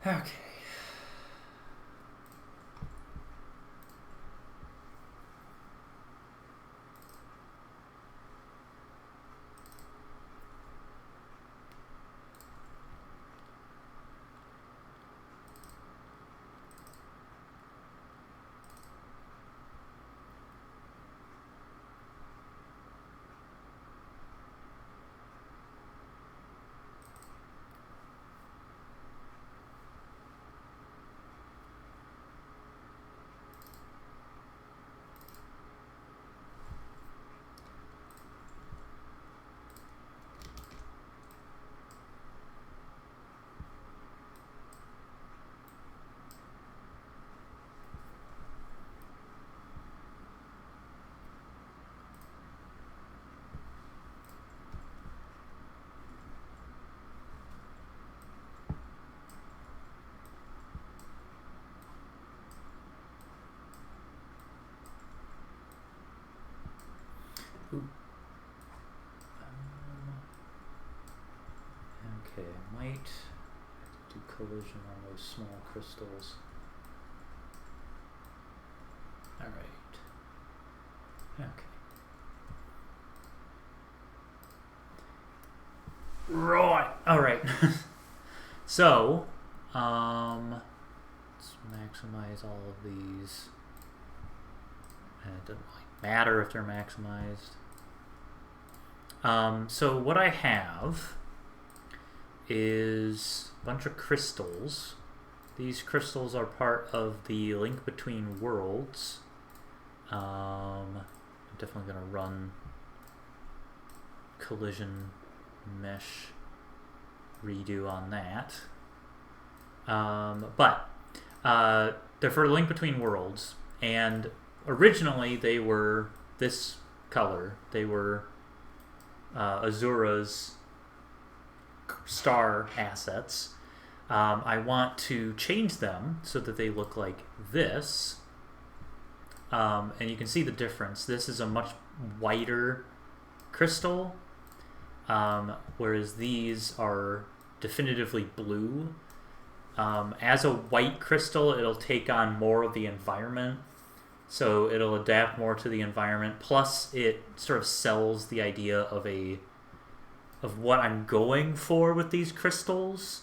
Okay. Okay, I might do collision on those small crystals. Alright. Okay. Right. Alright. So, let's maximize all of these. And it doesn't really matter if they're maximized. So what I have is a bunch of crystals. These crystals are part of the Link Between Worlds. I'm definitely going to run collision mesh redo on that. But they're for Link Between Worlds, and originally they were this color. They were Azura's star assets. I want to change them so that they look like this. And you can see the difference. This is a much whiter crystal, whereas these are definitively blue. As a white crystal, it'll take on more of the environment, so it'll adapt more to the environment. Plus, it sort of sells the idea of what I'm going for with these crystals.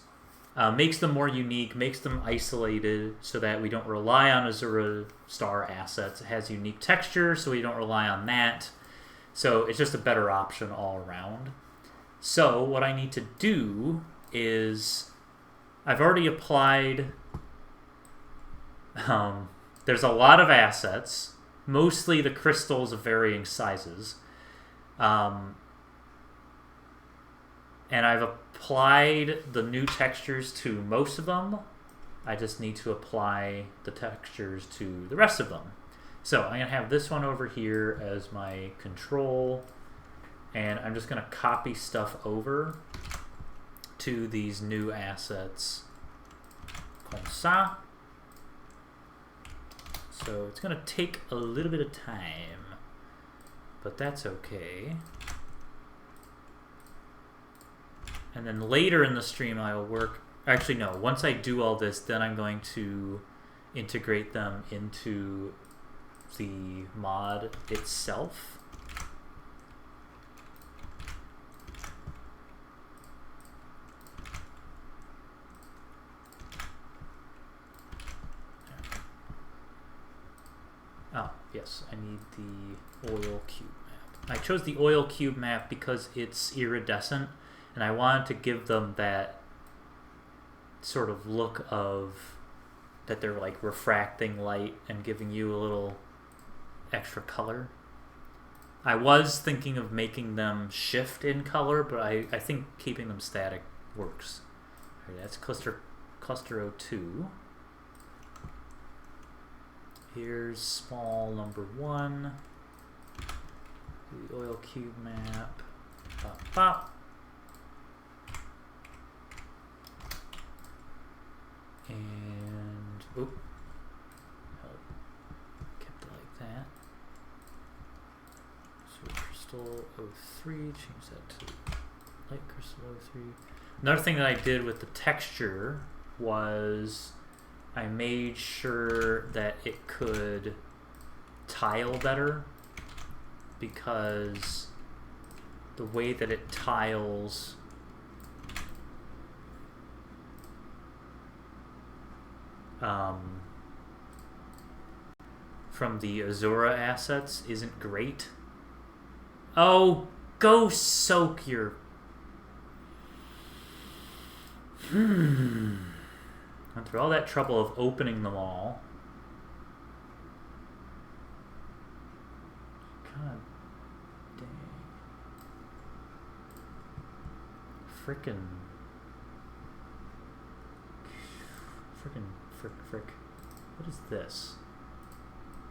Makes them more unique, makes them isolated, so that we don't rely on Azura star assets. It has unique texture, so we don't rely on that. So it's just a better option all around. So what I need to do is, I've already applied, there's a lot of assets, mostly the crystals of varying sizes, and I've applied the new textures to most of them. I just need to apply the textures to the rest of them. So I'm going to have this one over here as my control, and I'm just going to copy stuff over to these new assets. Comme ça. So it's going to take a little bit of time, but that's okay. And then later in the stream I will work... Actually, no. Once I do all this, then I'm going to integrate them into the mod itself. Oh, yes. I need the oil cube map. I chose the oil cube map because it's iridescent, and I wanted to give them that sort of look of that they're like refracting light and giving you a little extra color. I was thinking of making them shift in color, but I think keeping them static works. Right, that's cluster 02. Here's small number 1. The oil cube map. Pop, pop. And oop, kept it like that. So crystal 03, change that to light crystal 03. Another thing that I did with the texture was I made sure that it could tile better, because the way that it tiles from the Azura assets isn't great. Oh, go soak your... Went through all that trouble of opening them all. God dang. Frickin'. Frick. What is this?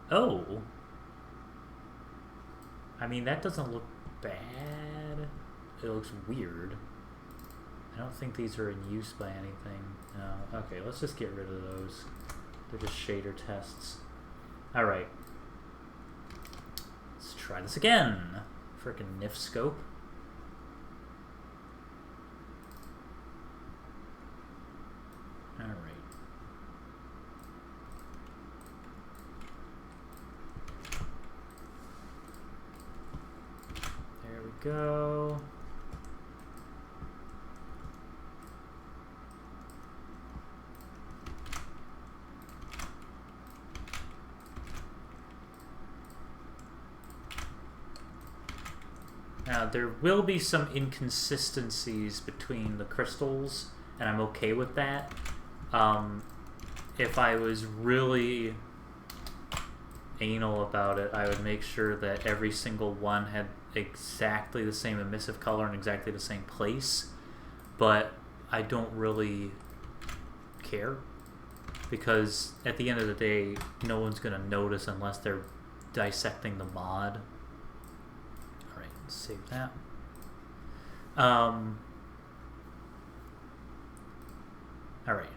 Oh! I mean, that doesn't look bad. It looks weird. I don't think these are in use by anything. No. Okay, let's just get rid of those. They're just shader tests. Alright. Let's try this again. Frickin' NIF scope. Alright. There we go. Now, there will be some inconsistencies between the crystals, and I'm okay with that. If I was really anal about it, I would make sure that every single one had exactly the same emissive color in exactly the same place, but I don't really care, because at the end of the day, no one's going to notice unless they're dissecting the mod. Alright, let's save that. Alright.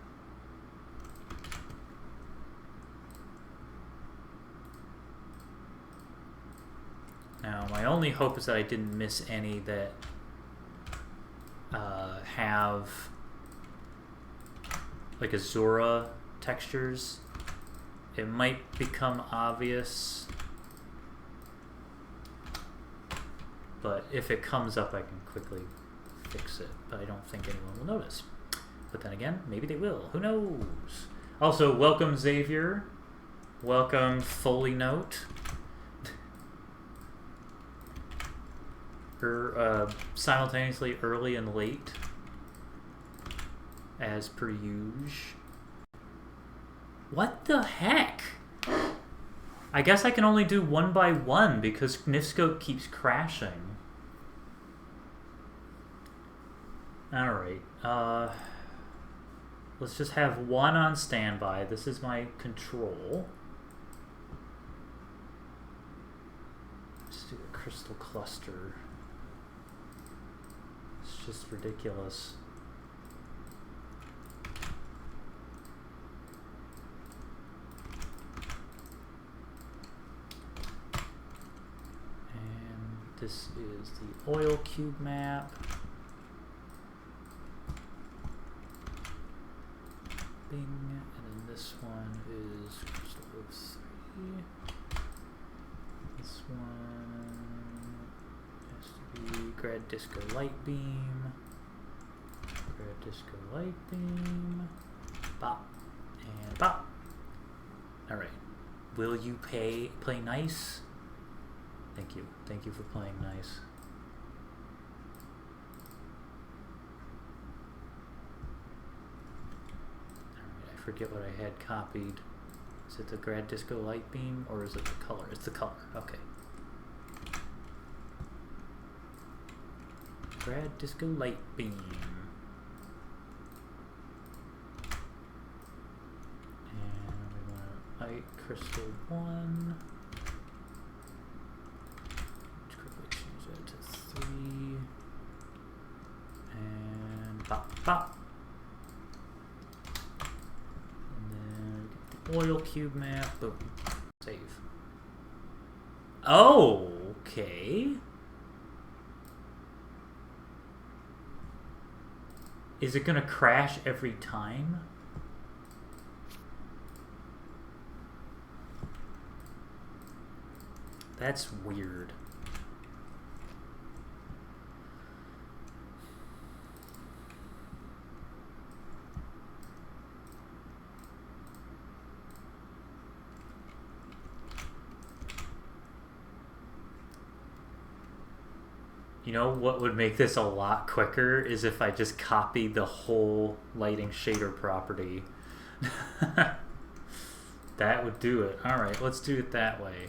Now, my only hope is that I didn't miss any that have like Azura textures. It might become obvious, but if it comes up, I can quickly fix it. But I don't think anyone will notice. But then again, maybe they will. Who knows? Also, welcome Xavier. Welcome Foley Note. Simultaneously early and late, as per usual. What the heck? I guess I can only do one by one because Nifscope keeps crashing. Alright, let's just have one on standby. This is my control. Let's do a crystal cluster. It's just ridiculous. And this is the oil cube map. Bing. And then this one is crystal of 3. This one has to be Grad Disco Light Beam. Grad Disco Light Beam. Bop. And bop. Alright. Will you play nice? Thank you. Thank you for playing nice. Alright, I forget what I had copied. Is it the Grad Disco Light Beam or is it the color? It's the color. Okay. Grad Disco Light Beam. And we want Light Crystal 1. Let's quickly change that to 3. And pop, pop. And then get the oil cube map. Boom. Save. Oh, okay. Is it gonna crash every time? That's weird. You know what would make this a lot quicker is if I just copied the whole lighting shader property. That would do it. Alright, let's do it that way.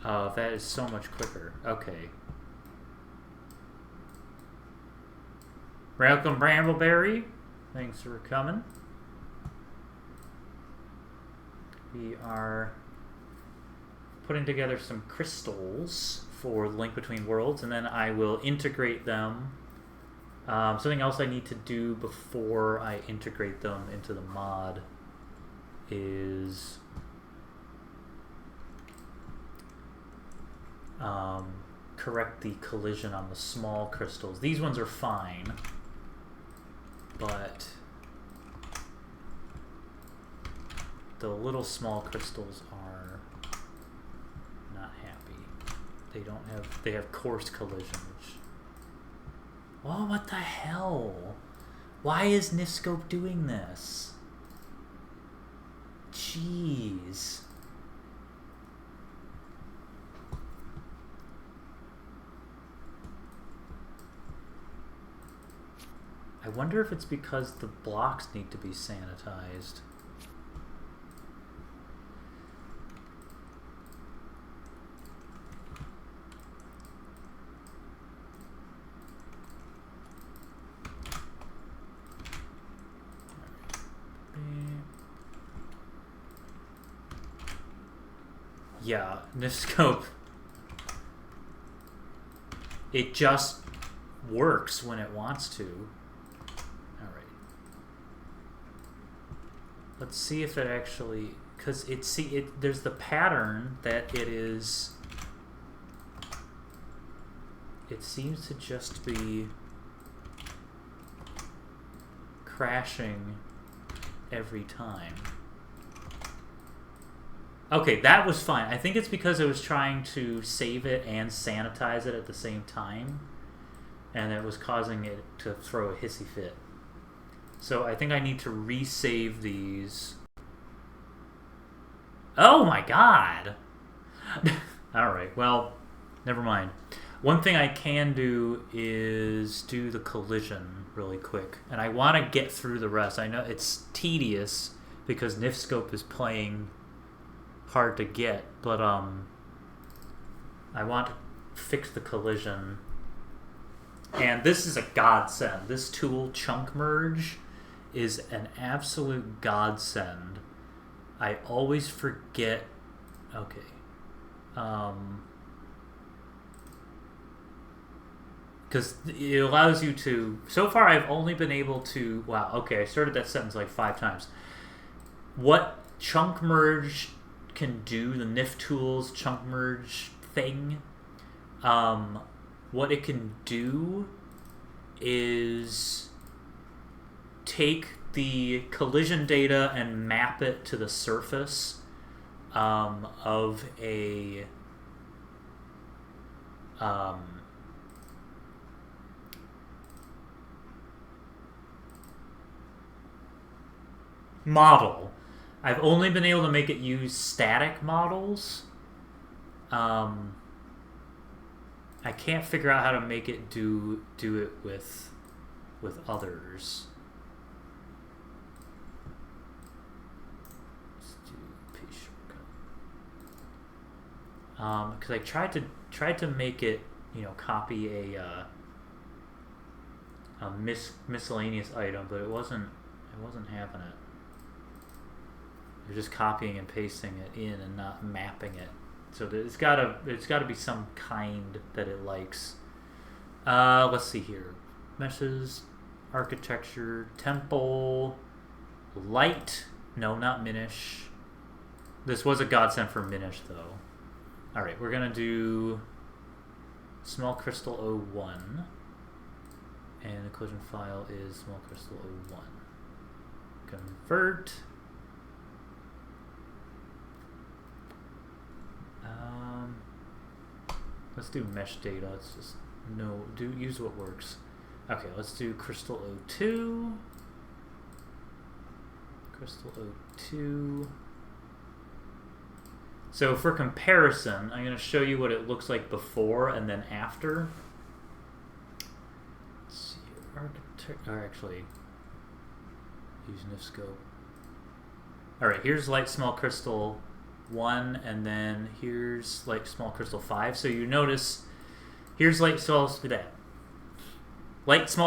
Oh, that is so much quicker. Okay. Welcome, Brambleberry. Thanks for coming. We are putting together some crystals for Link Between Worlds, and then I will integrate them. Something else I need to do before I integrate them into the mod is correct the collision on the small crystals. These ones are fine, but the little small crystals are not happy. They have coarse collision, which... Oh, what the hell? Why is Nifscope doing this? Jeez. I wonder if it's because the blocks need to be sanitized. Yeah, Nifscope. It just works when it wants to. Alright. Let's see if it actually... Because there's the pattern that it is... It seems to just be crashing every time. Okay, that was fine. I think it's because I was trying to save it and sanitize it at the same time, and it was causing it to throw a hissy fit. So I think I need to resave these. Oh my god! Alright, well, never mind. One thing I can do is do the collision really quick, and I want to get through the rest. I know it's tedious because Nifscope is playing hard to get, but I want to fix the collision. And this is a godsend. This tool, Chunk Merge, is an absolute godsend. I always forget... Okay. Because it allows you to... So far I've only been able to... Wow, okay, I started that sentence like 5 times. What Chunk Merge can do, the Nif Tools Chunk Merge thing, what it can do is take the collision data and map it to the surface of a model. I've only been able to make it use static models. I can't figure out how to make it do it with others. Let's do paste shortcut. Because I tried to make it, you know, copy a miscellaneous item, but it wasn't having it. You're just copying and pasting it in and not mapping it. So it's gotta be some kind that it likes. Let's see here. Meshes, architecture, temple, light. No, not Minish. This was a godsend for Minish though. Alright, we're gonna do small crystal 01. And the collision file is small crystal 01. Convert. let's do mesh data. Let's just use what works. Okay, let's do crystal O2. Crystal O2. So for comparison, I'm going to show you what it looks like before and then after. Let's see, or actually, use Nifscope. All right, here's light small crystal 1, and then here's light small crystal 5. So you notice, here's light small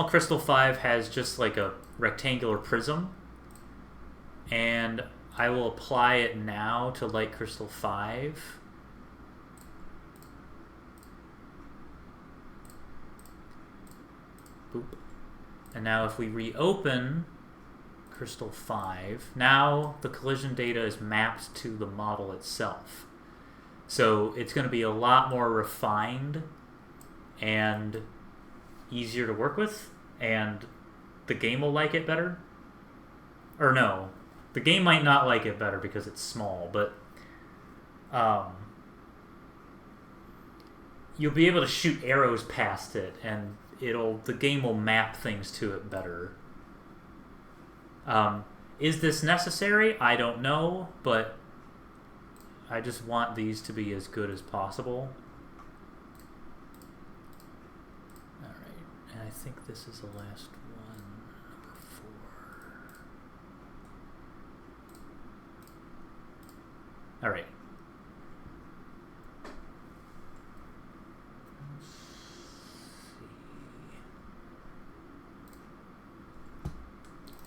crystal 5 has just like a rectangular prism, and I will apply it now to light crystal 5. Boop. And now if we reopen crystal 5, now the collision data is mapped to the model itself. So it's going to be a lot more refined and easier to work with, and the game will like it better. Or no, the game might not like it better because it's small, but you'll be able to shoot arrows past it, and the game will map things to it better. Is this necessary? I don't know, but I just want these to be as good as possible. Alright, and I think this is the last one, number 4. Alright. Let's see.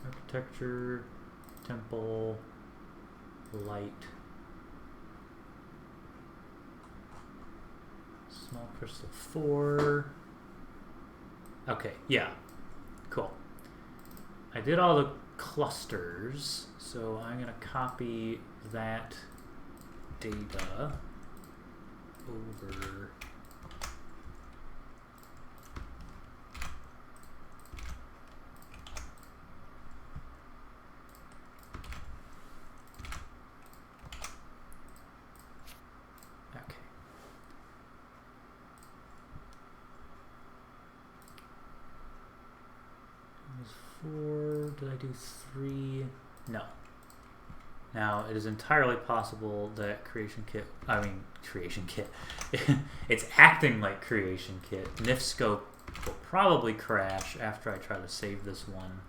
Architecture, temple, light, small crystal 4. Okay, yeah, cool. I did all the clusters, so I'm going to copy that data over. Did I do 3? No. Now, it is entirely possible that Creation Kit, it's acting like Creation Kit. Nifscope will probably crash after I try to save this one,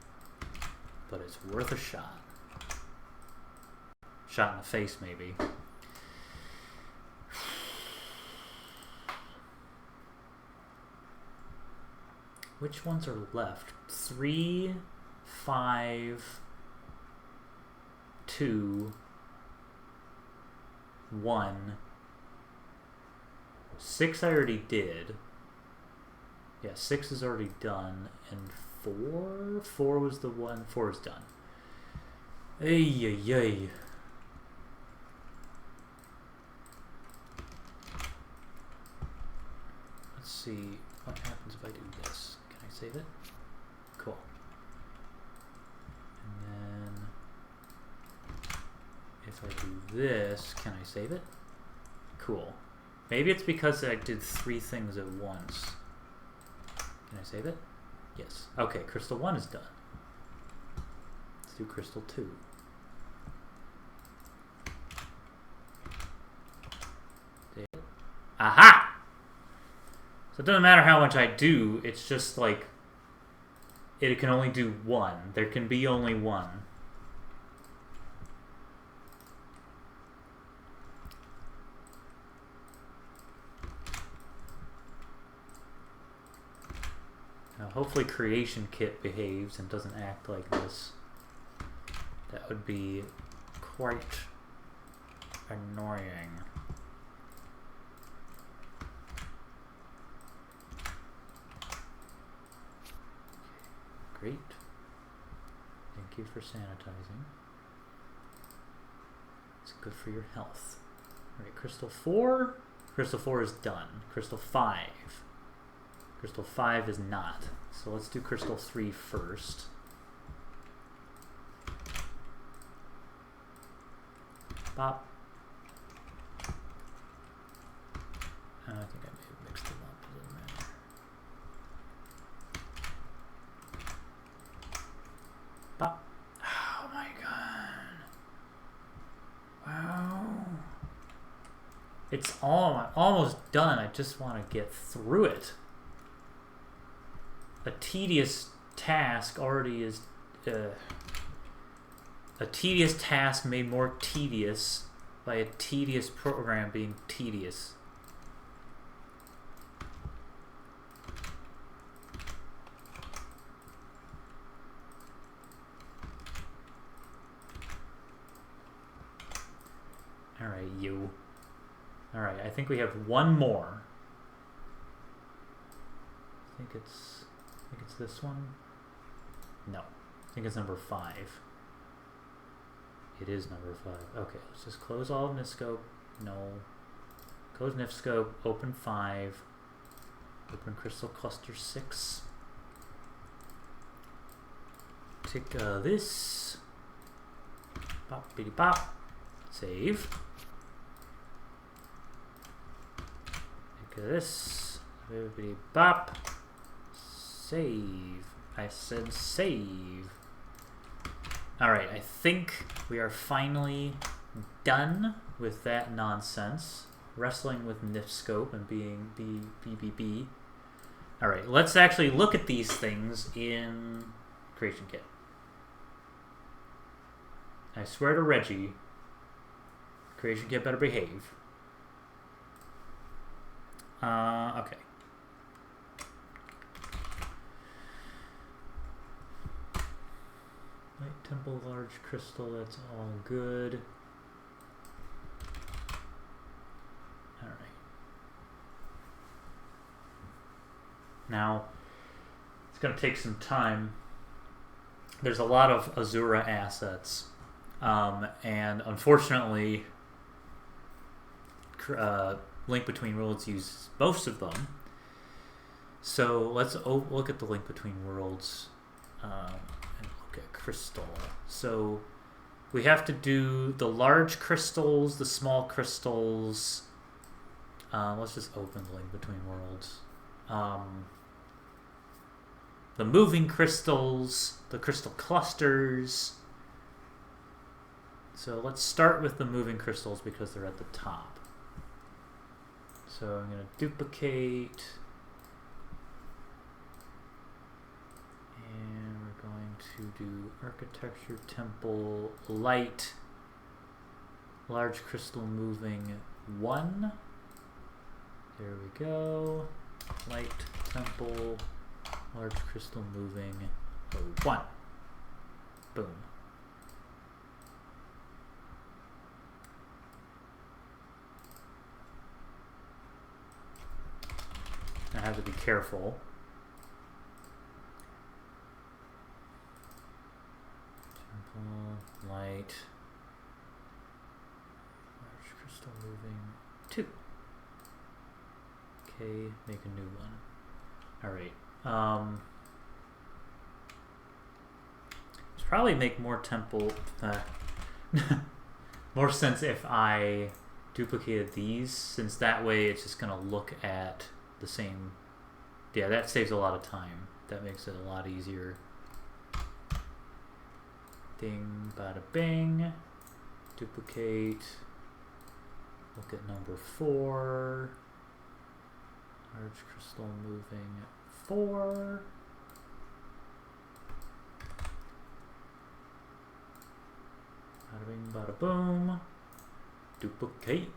but it's worth a shot. Shot in the face, maybe. Which ones are left? 3, 5, 2, 1. 6 I already did. Yeah, 6 is already done. And 4? 4 was the one. 4 is done. Ay, ay, ay. Let's see what happens if I do this. Can I save it? Cool. And then if I do this, can I save it? Cool. Maybe it's because I did 3 things at once. Can I save it? Yes. Okay, crystal 1 is done. Let's do crystal 2. Save it. Aha! So it doesn't matter how much I do, it's just like it can only do 1. There can be only 1. Now hopefully Creation Kit behaves and doesn't act like this. That would be quite annoying. Great. Thank you for sanitizing. It's good for your health. Alright, crystal 4. Crystal 4 is done. Crystal 5. Crystal 5 is not. So let's do crystal 3 first. Bop. I think I may have It's almost done. I just want to get through it. A tedious task already is... a tedious task made more tedious by a tedious program being tedious. Alright, you. Alright, I think we have one more. I think it's this one. No. I think it's number 5. It is number 5. Okay, let's just close all of Nifscope. No. Close Nifscope. Open 5. Open Crystal Cluster 6. Take this. Bop, bitty bop. Save. Take this. Bitty bop. Save. I said save. Alright, I think we are finally done with that nonsense. Wrestling with Nifscope and being BBB. Alright, let's actually look at these things in Creation Kit. I swear to Reggie, Creation Kit better behave. Okay. Light Temple, Large Crystal, that's all good. Alright. Now, it's going to take some time. There's a lot of Azura assets. And unfortunately, Link Between Worlds uses most of them. So let's look at the Link Between Worlds. Crystal. So we have to do the large crystals, the small crystals. Let's just open the Link Between Worlds. The moving crystals, the crystal clusters. So let's start with the moving crystals because they're at the top. So I'm going to duplicate. To do architecture, temple, light, large crystal moving 1. There we go. Light, temple, large crystal moving 1. Boom. I have to be careful. Light, large crystal moving 2. Okay, make a new one. Alright. It's probably make more temple more sense if I duplicated these, since that way it's just gonna look at the same. Yeah, that saves a lot of time. That makes it a lot easier. Ding, bada bing. Duplicate. Look at number 4. Large crystal moving 4. Bada bing, bada boom. Duplicate.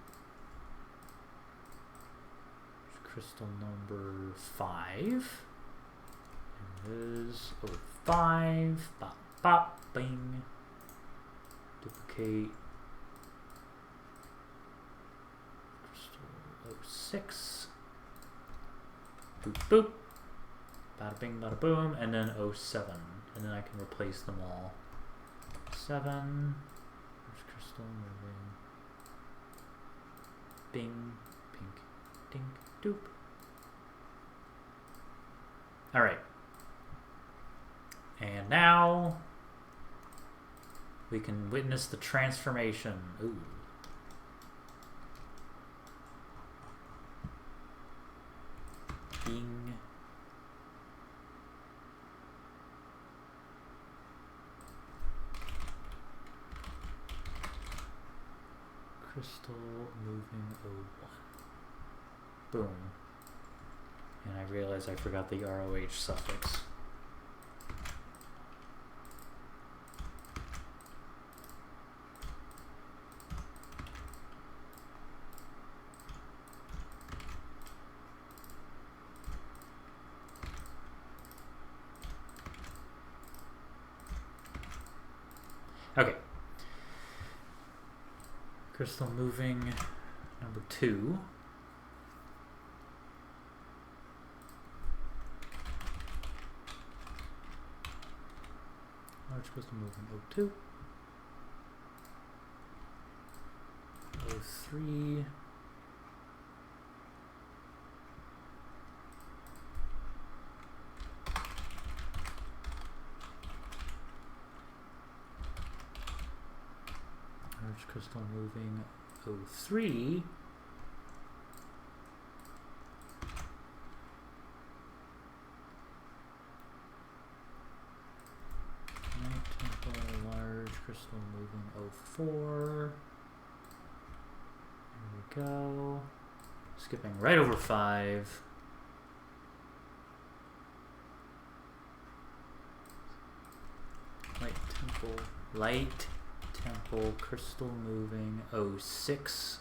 Crystal number 5. And it is 05. Bop, bop. Bing. Duplicate. Crystal 06. Boop boop. Bada bing, bada boom. And then 07. And then I can replace them all. 7. There's crystal moving. Bing. Pink. Ding. Doop. Alright. And now we can witness the transformation. Ooh. Bing. crystal moving 01. Boom. And I realize I forgot the ROH suffix. Okay. Crystal moving number 2. Large crystal moving 02. 03. Large crystal moving 03. Night temple, large crystal moving 04. There we go. Skipping right over 5. Light temple, crystal moving 06.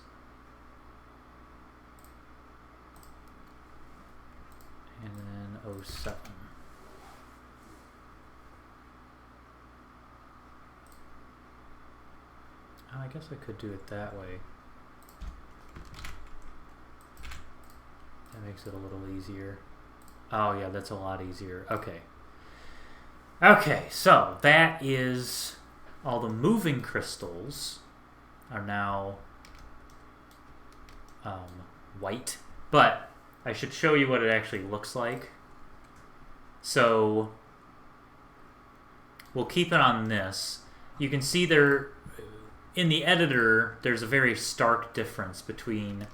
And then 07. Oh, I guess I could do it that way. That makes it a little easier. Oh yeah, that's a lot easier. Okay. Okay, so that is all the moving crystals are now white, but I should show you what it actually looks like. So we'll keep it on this. You can see there in the editor there's a very stark difference between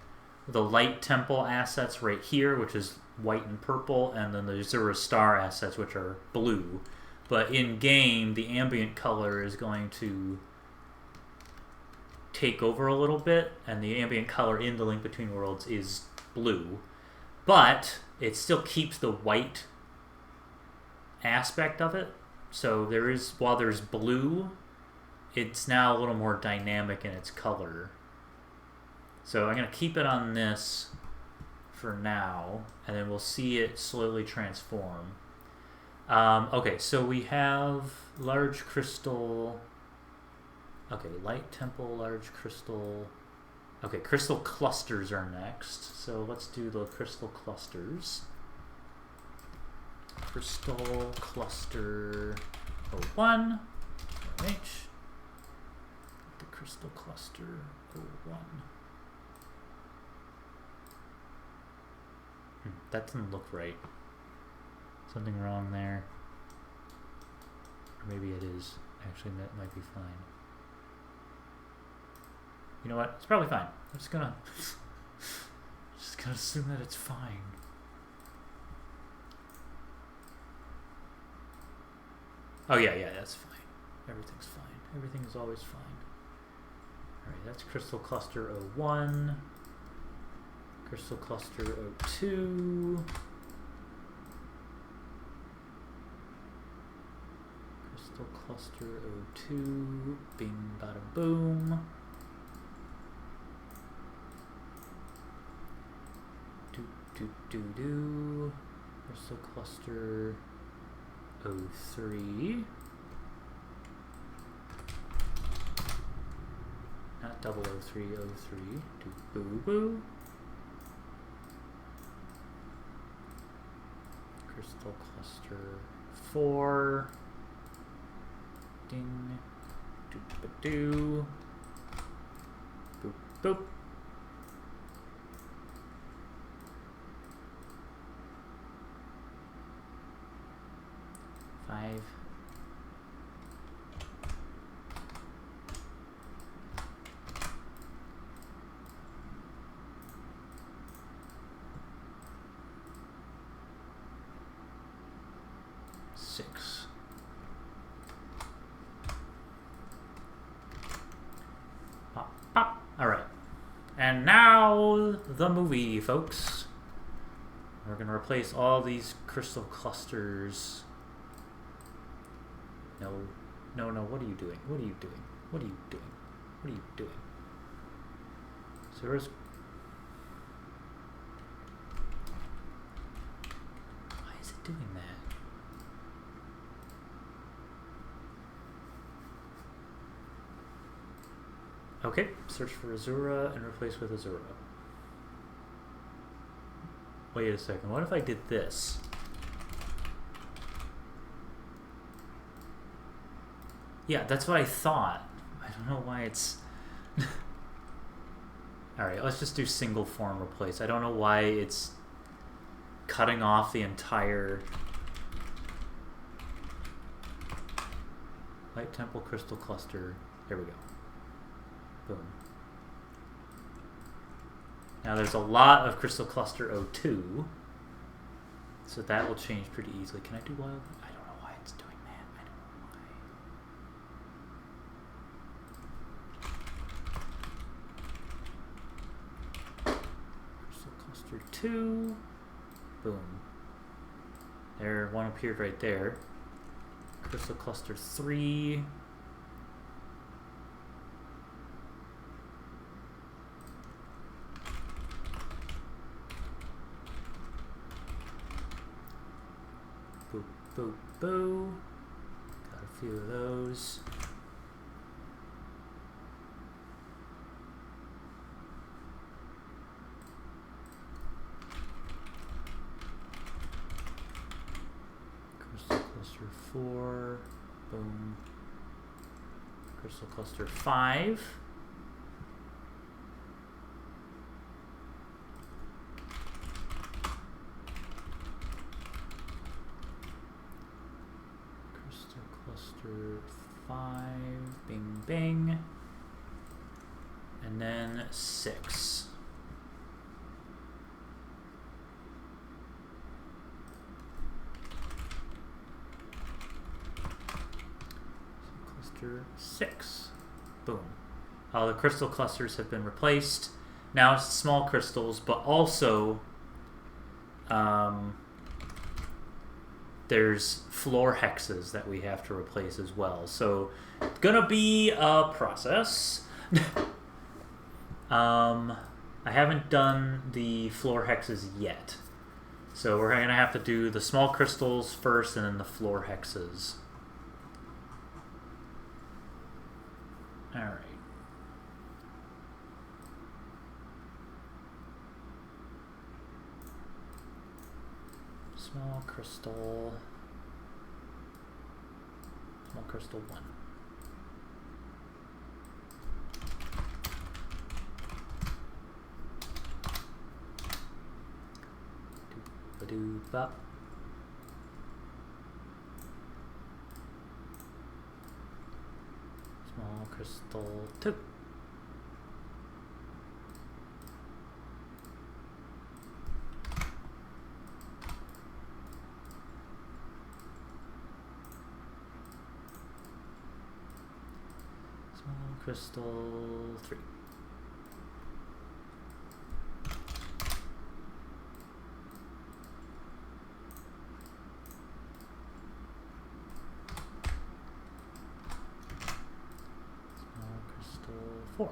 the light temple assets right here, which is white and purple, and then the Zero Star assets, which are blue. But in game, the ambient color is going to take over a little bit, and the ambient color in the Link Between Worlds is blue. But it still keeps the white aspect of it. So there is, while there's blue, it's now a little more dynamic in its color. So I'm going to keep it on this for now, and then we'll see it slowly transform. Okay, so we have large crystal. Okay, light temple, large crystal. Okay, crystal clusters are next. So let's do the crystal clusters. Crystal cluster 01. RH. The crystal cluster 01. That doesn't look right. Something wrong there. Or maybe it is. Actually, that might be fine. You know what? It's probably fine. I'm just gonna assume that it's fine. Oh yeah, that's fine. Everything's fine. Everything is always fine. Alright, that's crystal cluster 01. Crystal cluster 02. Crystal cluster 02. Bing bada boom. Do. Crystal cluster 03. Not 003, 03. Do boo boo. Crystal cluster 4. Ding. Do. Boop boop. 5. Six. Pop, pop. All right. And now the movie, folks. We're going to replace all these crystal clusters. No, no, no, what are you doing? What are you doing? What are you doing? What are you doing? So where's... Why is it doing that? Okay, search for Azura and replace with Azura. Wait a second, what if I did this? Yeah, that's what I thought. I don't know why it's... Alright, let's just do single form replace. I don't know why it's cutting off the entire... Light Temple Crystal Cluster. There we go. Boom. Now there's a lot of Crystal Cluster O2, so that will change pretty easily. Can I do wild? I don't know why it's doing that. I don't know why. Crystal Cluster 2. Boom. There, one appeared right there. Crystal Cluster 3. Boo, boo. Got a few of those. Crystal Cluster 4. Boom. Crystal Cluster 5. Cluster 5, bing, bing, and then 6. So cluster 6, boom. All the crystal clusters have been replaced. Now it's small crystals, but also there's floor hexes that we have to replace as well. So it's gonna be a process. I haven't done the floor hexes yet. So we're gonna have to do the small crystals first and then the floor hexes. Alright. Small crystal 1. Doop-a-doop-up. Small crystal 2. Crystal 3. Small crystal 4.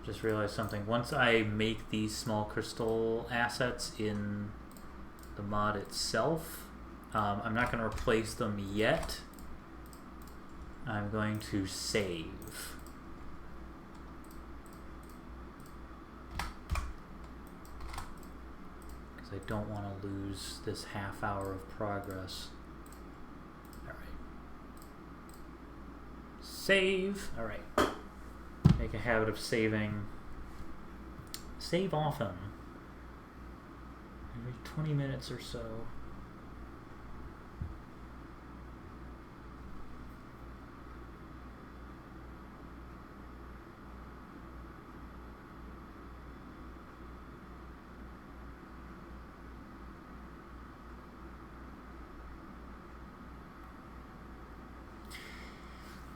Just realized something. Once I make these small crystal assets in the mod itself, I'm not going to replace them yet. I'm going to save. Because I don't want to lose this half hour of progress. Alright. Save. Alright. Make a habit of saving. Save often. Every 20 minutes or so.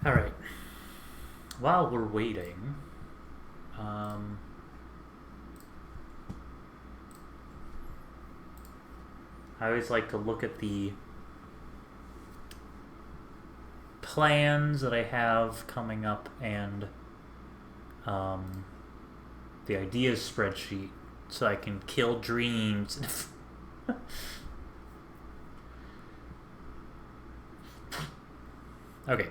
Alright. While we're waiting, I always like to look at the plans that I have coming up and the ideas spreadsheet so I can kill dreams. Okay.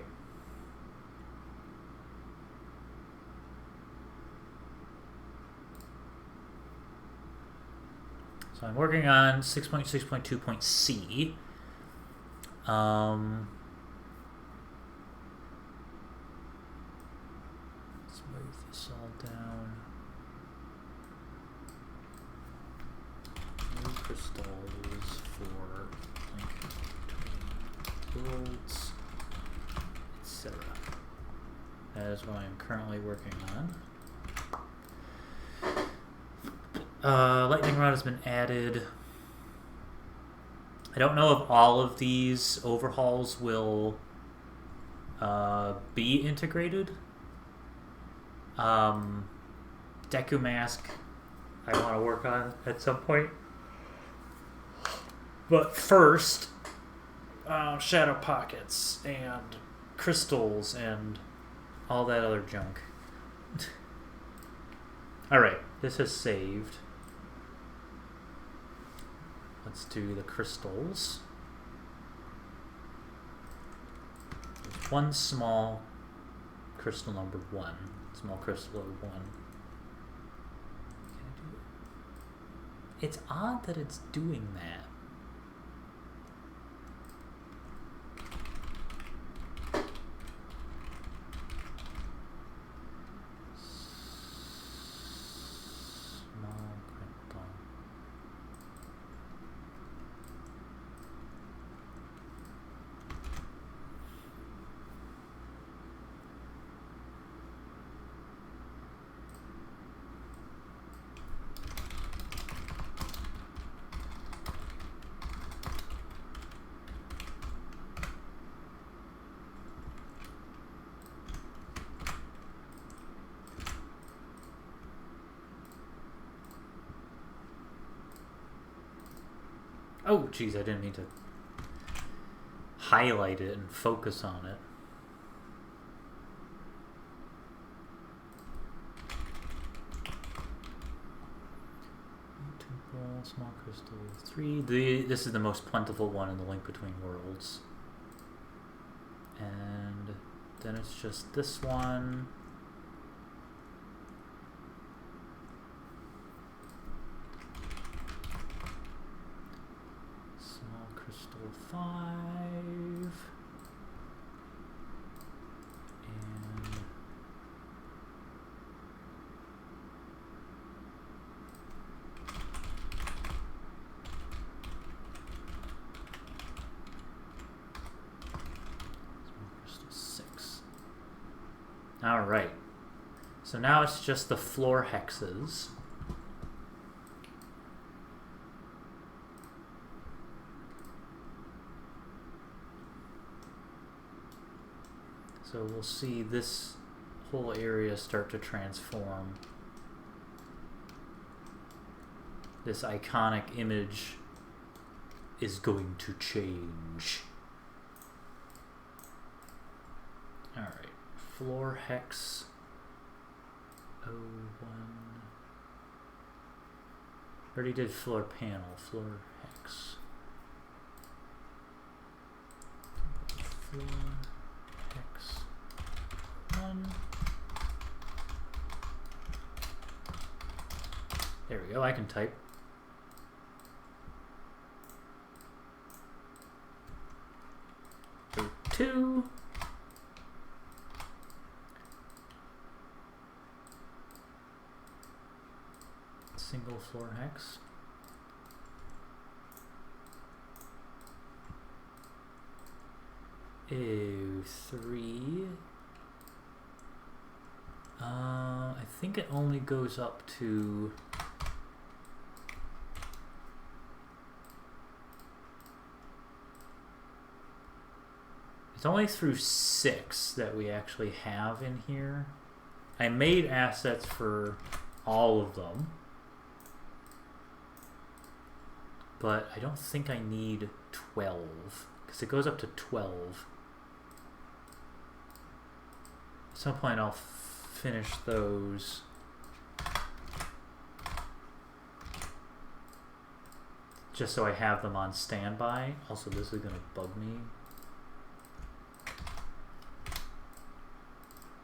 So I'm working on 6.6.2.c. Let's move this all down. New crystals for link between worlds, etc. That is what I'm currently working on. Lightning rod has been added. I don't know if all of these overhauls will be integrated. Deku Mask I want to work on at some point. But first, Shadow Pockets and crystals and all that other junk. Alright, this is saved. Let's do the crystals. There's one small crystal number 1. Small crystal number 1. Can I do it? It's odd that it's doing that. Oh, geez, I didn't mean to highlight it and focus on it. Temple, small crystal, 3. This is the most plentiful one in the link between worlds. And then it's just this one. Crystal 5 and crystal 6. All right. So now it's just the floor hexes. So we'll see this whole area start to transform. This iconic image is going to change. Alright, floor hex 01. Already did floor panel, floor hex. Floor hex 1. There we go, I can type. So 2. Single floor hex. Ew, 3. I think it only goes up to It's only through 6 that we actually have in here. I made assets for all of them. But I don't think I need 12, because it goes up to 12. At some point I'll finish those. Just so I have them on standby. Also, this is going to bug me.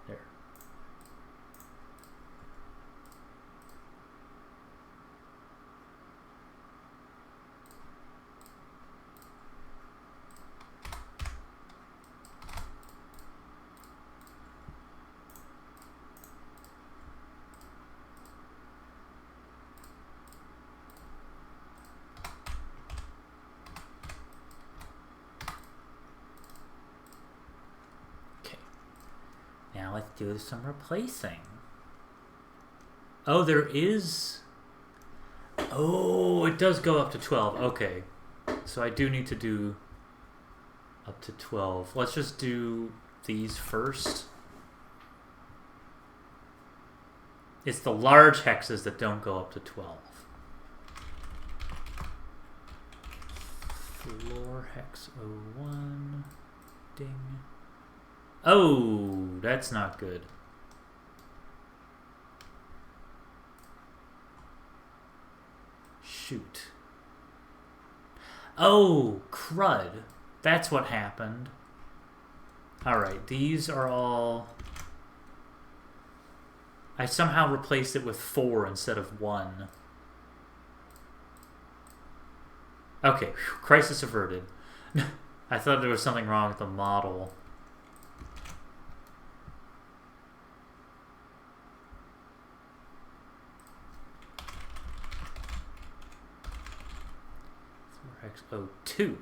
There. Now let's do some replacing. Oh, there is... Oh, it does go up to 12. Okay. So I do need to do up to 12. Let's just do these first. It's the large hexes that don't go up to 12. Floor hex 01. Ding. Oh, that's not good. Shoot. Oh, crud. That's what happened. Alright, these are all... I somehow replaced it with 4 instead of 1. Okay, whew, crisis averted. I thought there was something wrong with the model. X02.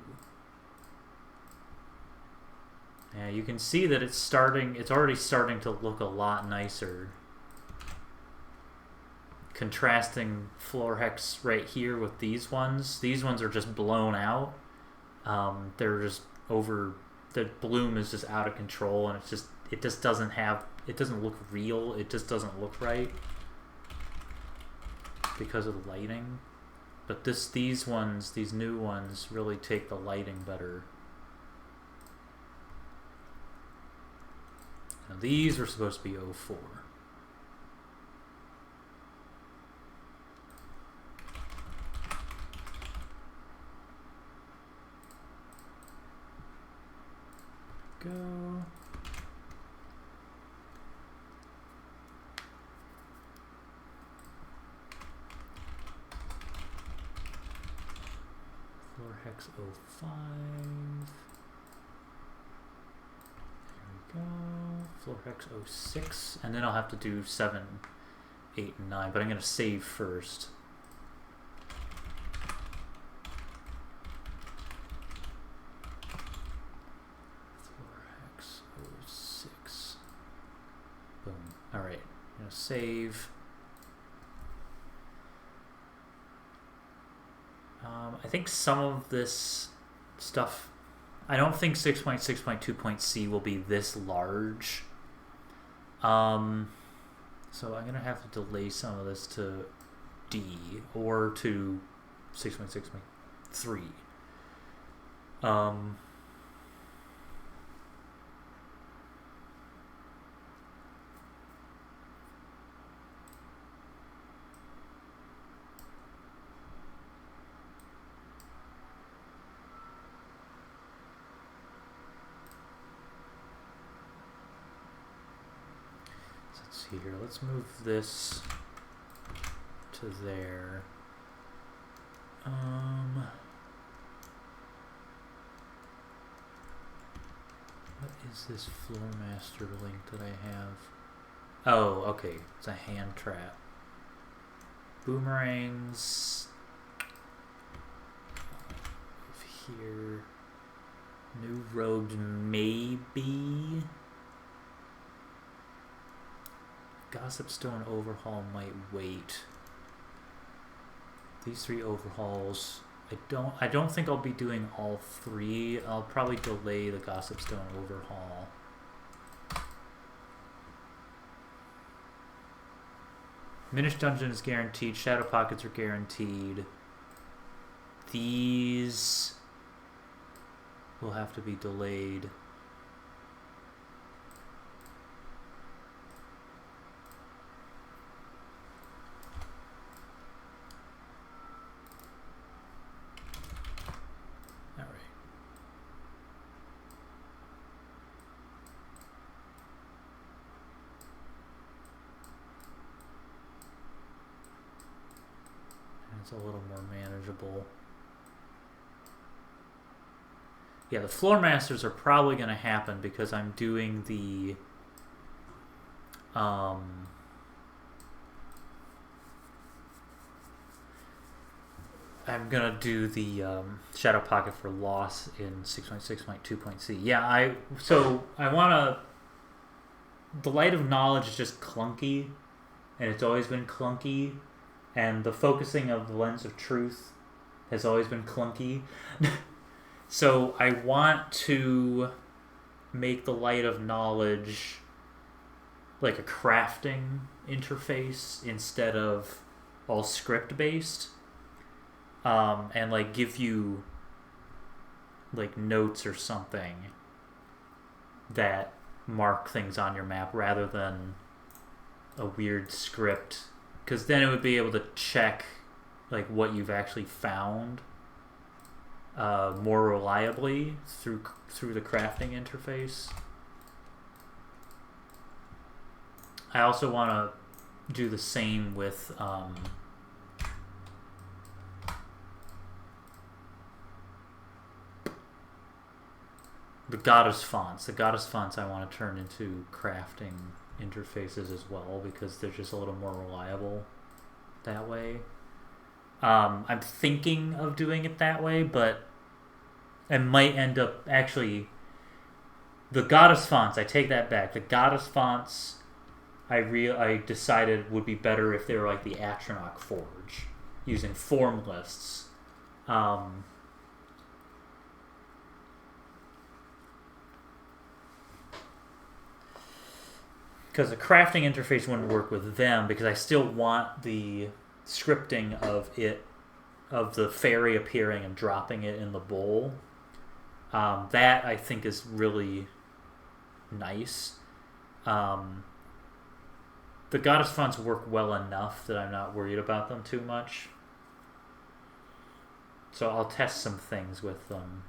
Yeah, you can see that it's already starting to look a lot nicer. Contrasting floor hex right here with these ones. These ones are just blown out. They're just over, the bloom is just out of control, and it just doesn't look real. It just doesn't look right because of the lighting. But these new ones really take the lighting better. Now these were supposed to be 04. Go. Floor hex 05. There we go. Floor hex 06. And then I'll have to do 7, 8, and 9. But I'm going to save first. Floor hex 06. Boom. Alright. I'm going to save. I think some of this stuff, I don't think 6.6.2.c will be this large. So I'm going to have to delay some of this to D or to 6.6.3. Here, let's move this to there. What is this floor master link that I have? Oh, okay, it's a hand trap. Boomerangs. Here. New robes, maybe. Gossip Stone overhaul might wait. These 3 overhauls I don't think I'll be doing all 3. I'll probably delay the Gossip Stone overhaul. Minish Dungeon is guaranteed. Shadow Pockets are guaranteed. These will have to be delayed. It's a little more manageable. Yeah, the Floor Masters are probably going to happen because I'm doing the I'm going to do the Shadow Pocket for Loss in 6.6.2.c. Yeah, I want to... The Light of Knowledge is just clunky, and it's always been clunky. And the focusing of the Lens of Truth has always been clunky. So I want to make the Light of Knowledge like a crafting interface instead of all script based. And like give you like notes or something that mark things on your map rather than a weird script. Because then it would be able to check like what you've actually found more reliably through the crafting interface. I also want to do the same with the Goddess fonts. The Goddess fonts I want to turn into crafting interfaces as well because they're just a little more reliable that way. I'm thinking of doing it that way, but I might end up actually the Goddess fonts. I take that back. The Goddess fonts I decided would be better if they were like the Atronach Forge using form lists. Because the crafting interface wouldn't work with them because I still want the scripting of the fairy appearing and dropping it in the bowl. That I think is really nice. The Goddess fonts work well enough that I'm not worried about them too much. So I'll test some things with them.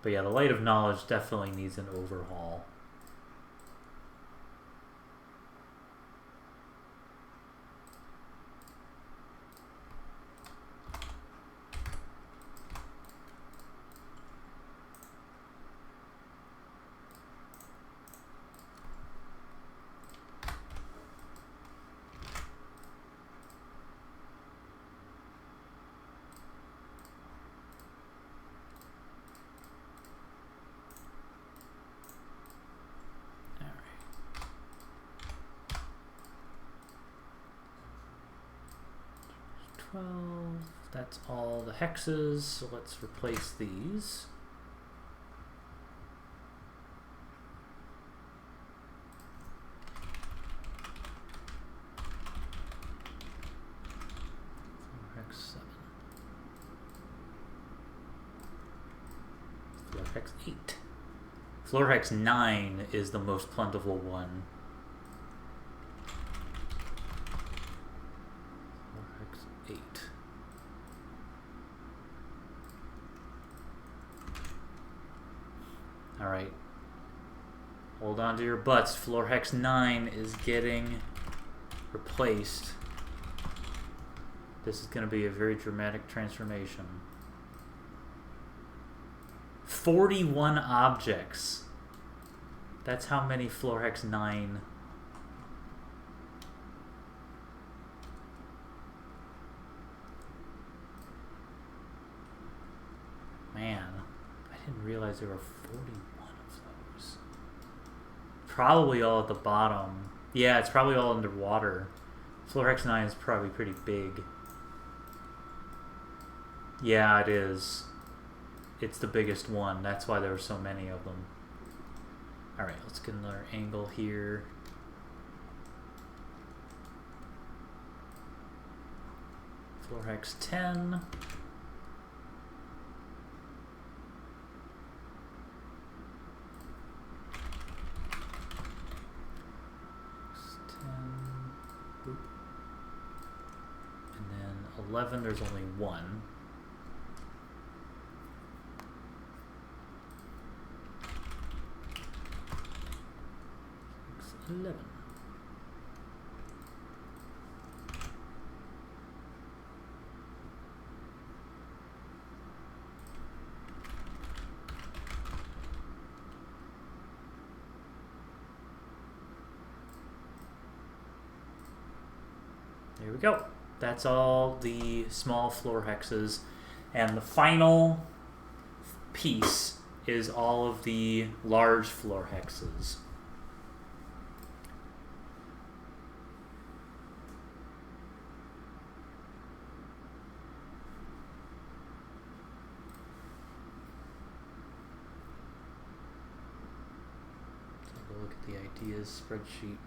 But yeah, the Light of Knowledge definitely needs an overhaul. That's all the hexes, so let's replace these. Hex 7. Floor hex 8. Floor hex 9 is the most plentiful one. Floor hex 8. Alright. Hold on to your butts. Floor hex 9 is getting replaced. This is going to be a very dramatic transformation. 41 objects. That's how many Floor hex 9. Man, I didn't realize there were 41 of those. probably all at the bottom. Yeah, it's probably all underwater. Floor Hex 9 is probably pretty big. Yeah, it is. It's the biggest one. That's why there were so many of them. Alright, let's get another angle here. Floor Hex 10. Boop. And then 11, there's only one. 11. There we go. That's all the small floor hexes. And the final piece is all of the large floor hexes. Take a look at the ideas spreadsheet.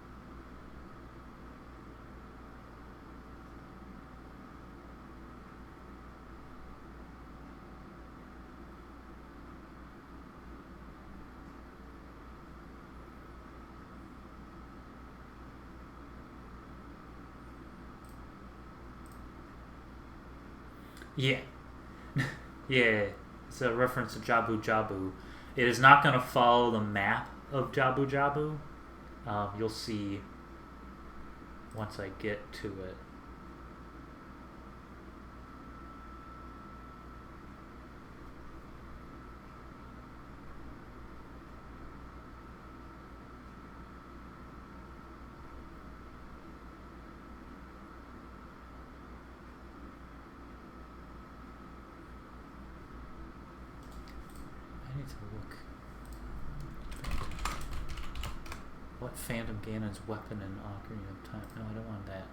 Yeah. Yeah. It's a reference to Jabu Jabu. It is not going to follow the map of Jabu Jabu. You'll see once I get to it. To look. What Phantom Ganon's weapon in Ocarina of Time? No, I don't want that.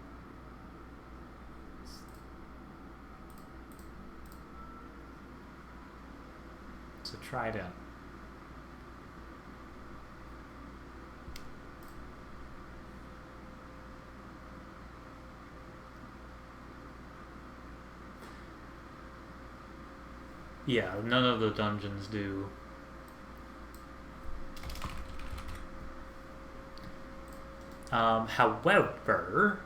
It's a trident. Yeah, none of the dungeons do. However,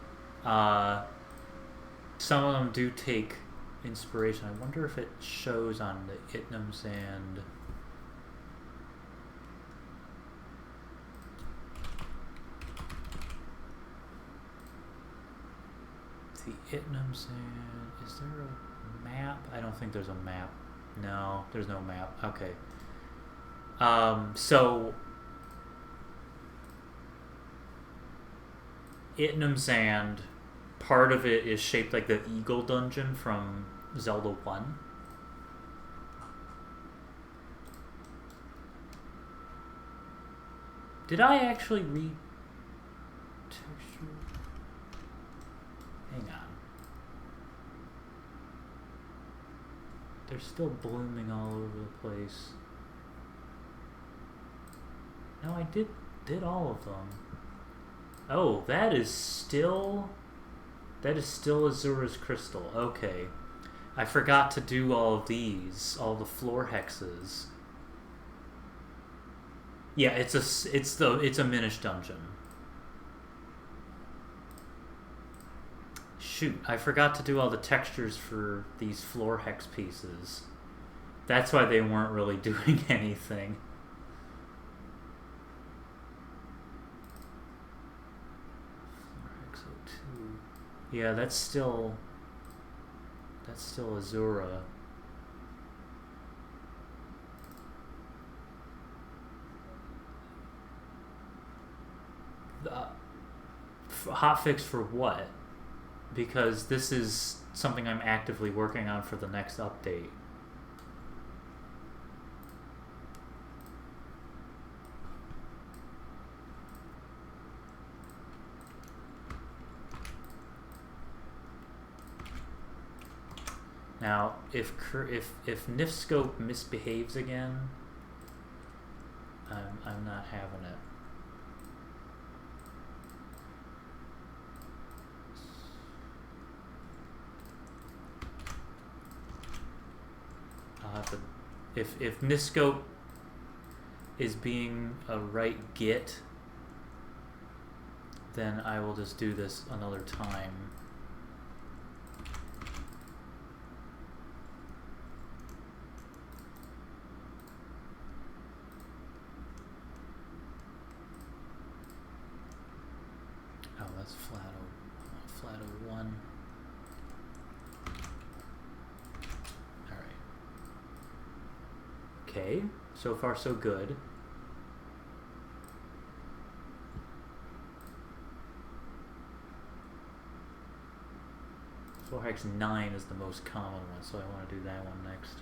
some of them do take inspiration. I wonder if it shows on the Itnum Sand. The Itnum Sand. Is there a map? I don't think there's a map. No, there's no map. Okay. So Itnum Sand, part of it is shaped like the Eagle Dungeon from Zelda 1. Did I actually read texture? Hang on. They're still blooming all over the place. No, I did all of them. Oh, that is still Azura's crystal. Okay. I forgot to do all of these, all the floor hexes. Yeah, it's a Minish dungeon. Shoot, I forgot to do all the textures for these floor hex pieces. That's why they weren't really doing anything. Floor hex 02. Yeah, that's still Azura. Hotfix for what? Because this is something I'm actively working on for the next update. Now, if Nifscope misbehaves again, I'm not having it. I'll have to, if Nifscope is being a right git, then I will just do this another time. Oh, that's flat 01. All right. Okay, so far so good. Floor hex 9 is the most common one, so I want to do that one next.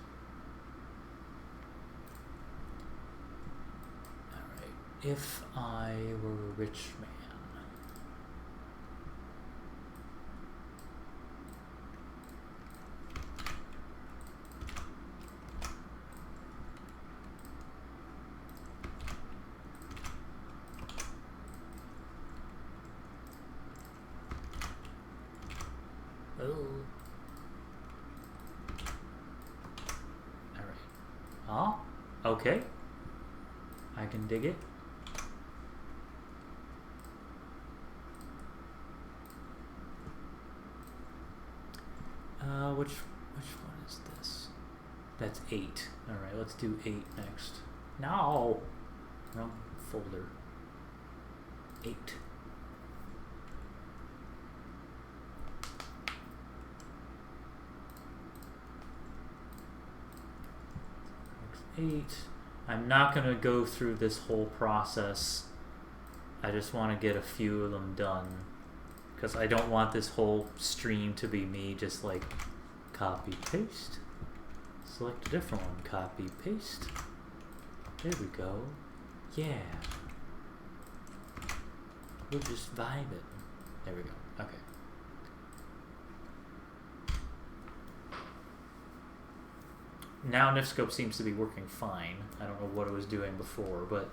Alright, if I were a rich man. Okay, I can dig it. Which one is this? That's 8. All right, let's do 8 next. No, wrong folder. 8. 8. I'm not going to go through this whole process. I just want to get a few of them done. Because I don't want this whole stream to be me just like copy, paste. Select a different one, copy, paste. There we go. Yeah. We'll just vibe it. There we go. Okay. Now Nifscope seems to be working fine. I don't know what it was doing before, but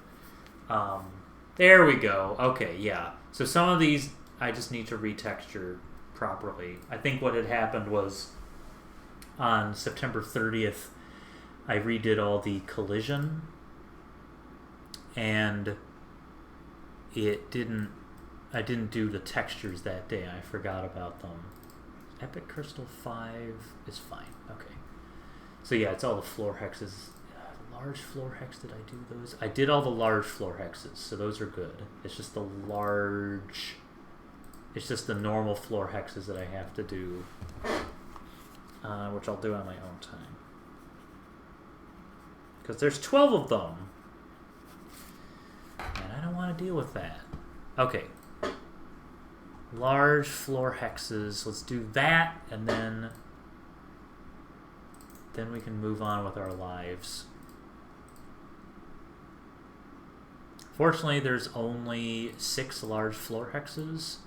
there we go. Okay, yeah. So some of these I just need to retexture properly. I think what had happened was on September 30th, I redid all the collision, and I didn't do the textures that day. I forgot about them. Epic Crystal 5 is fine. Okay. So yeah, it's all the floor hexes. Large floor hex, did I do those? I did all the large floor hexes, so those are good. It's just the large... It's just the normal floor hexes that I have to do, which I'll do on my own time. Because there's 12 of them. And I don't want to deal with that. Okay. Large floor hexes. Let's do that, and then we can move on with our lives. Fortunately, there's only 6 large floor hexes.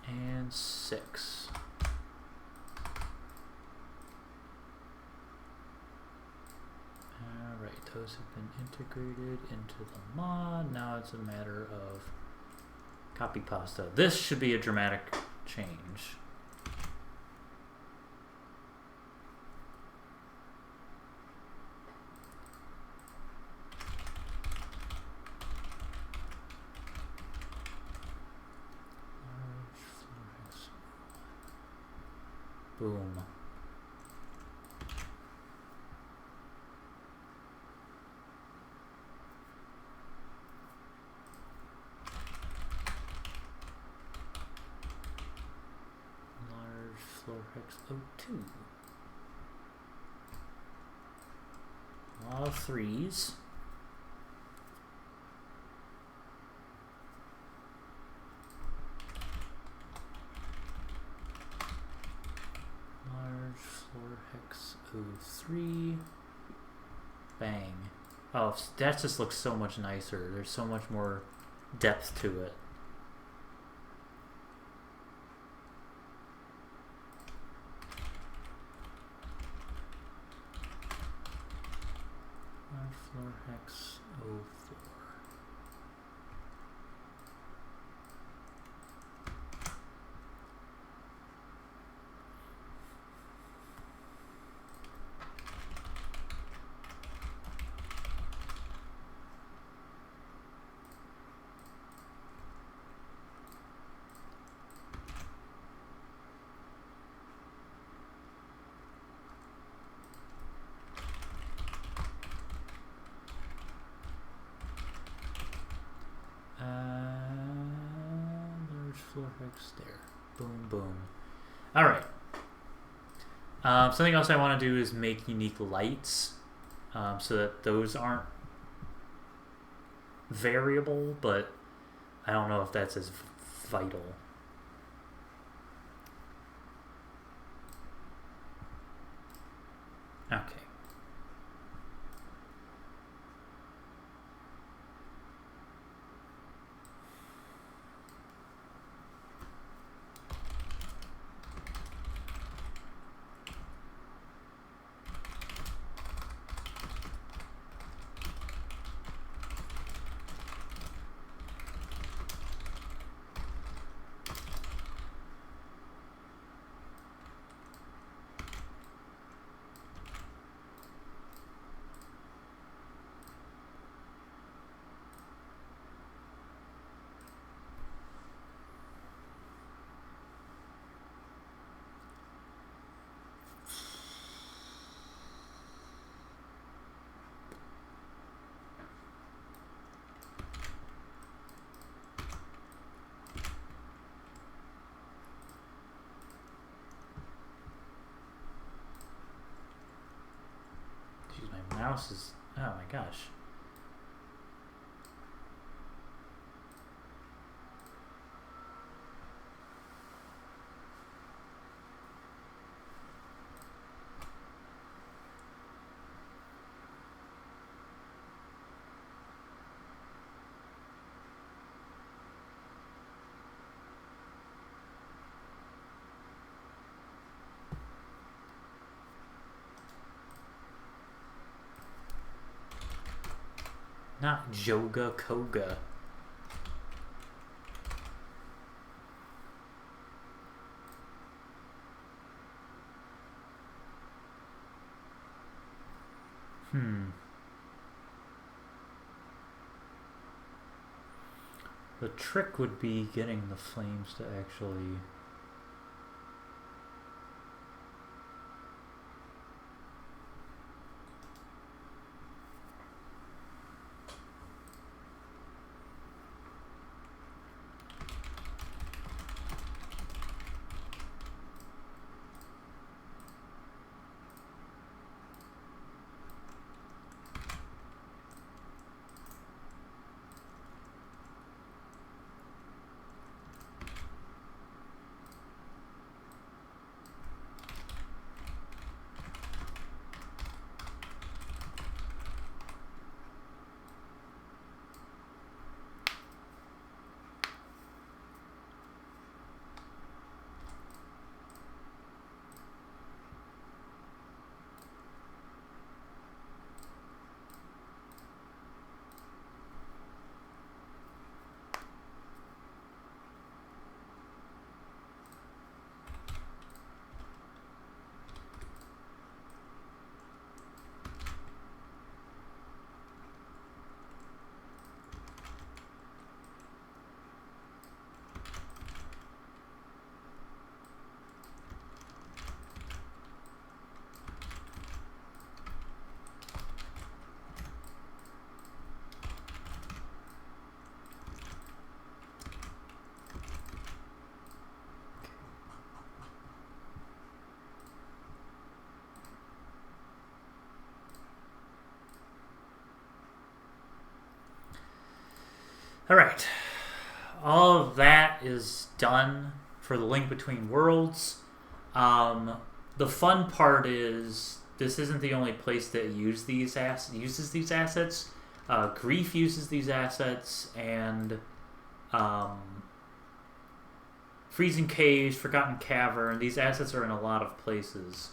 And 6. Alright. Those have been integrated into the mod. Now it's a matter of copy pasta. This should be a dramatic change. Boom. Large floor hex 02. A lot of threes. Floor hex 03. Bang. Oh, that just looks so much nicer. There's so much more depth to it. Floor hex 04. Floor hex there. Boom, boom. Alright. Something else I want to do is make unique lights so that those aren't variable, but I don't know if that's as vital. Okay. Mouse is, oh my gosh. Not Joga Koga. The trick would be getting the flames to actually... Alright. All of that is done for the Link Between Worlds. The fun part is this isn't the only place that uses these assets. Grief uses these assets, and Freezing Caves, Forgotten Cavern. These assets are in a lot of places.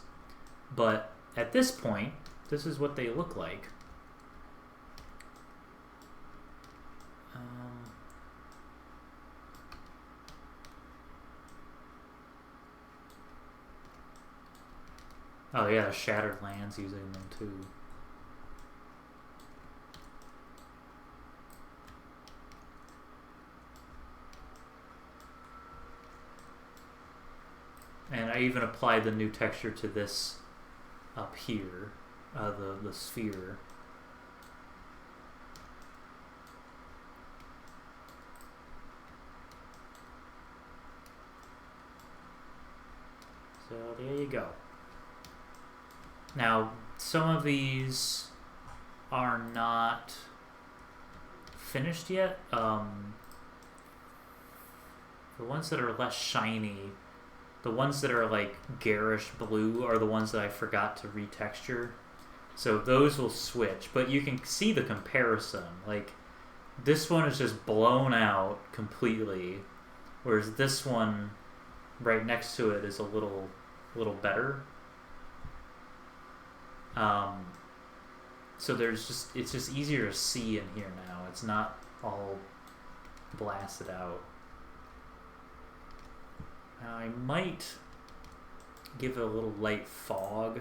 But at this point, this is what they look like. Oh yeah, Shattered Lands using them too. And I even applied the new texture to this up here, the sphere. So there you go. Now, some of these are not finished yet. The ones that are less shiny, the ones that are like garish blue are the ones that I forgot to retexture. So those will switch, but you can see the comparison. Like, this one is just blown out completely, whereas this one right next to it is a little better. So it's just easier to see in here now. It's not all blasted out. Now I might give it a little light fog.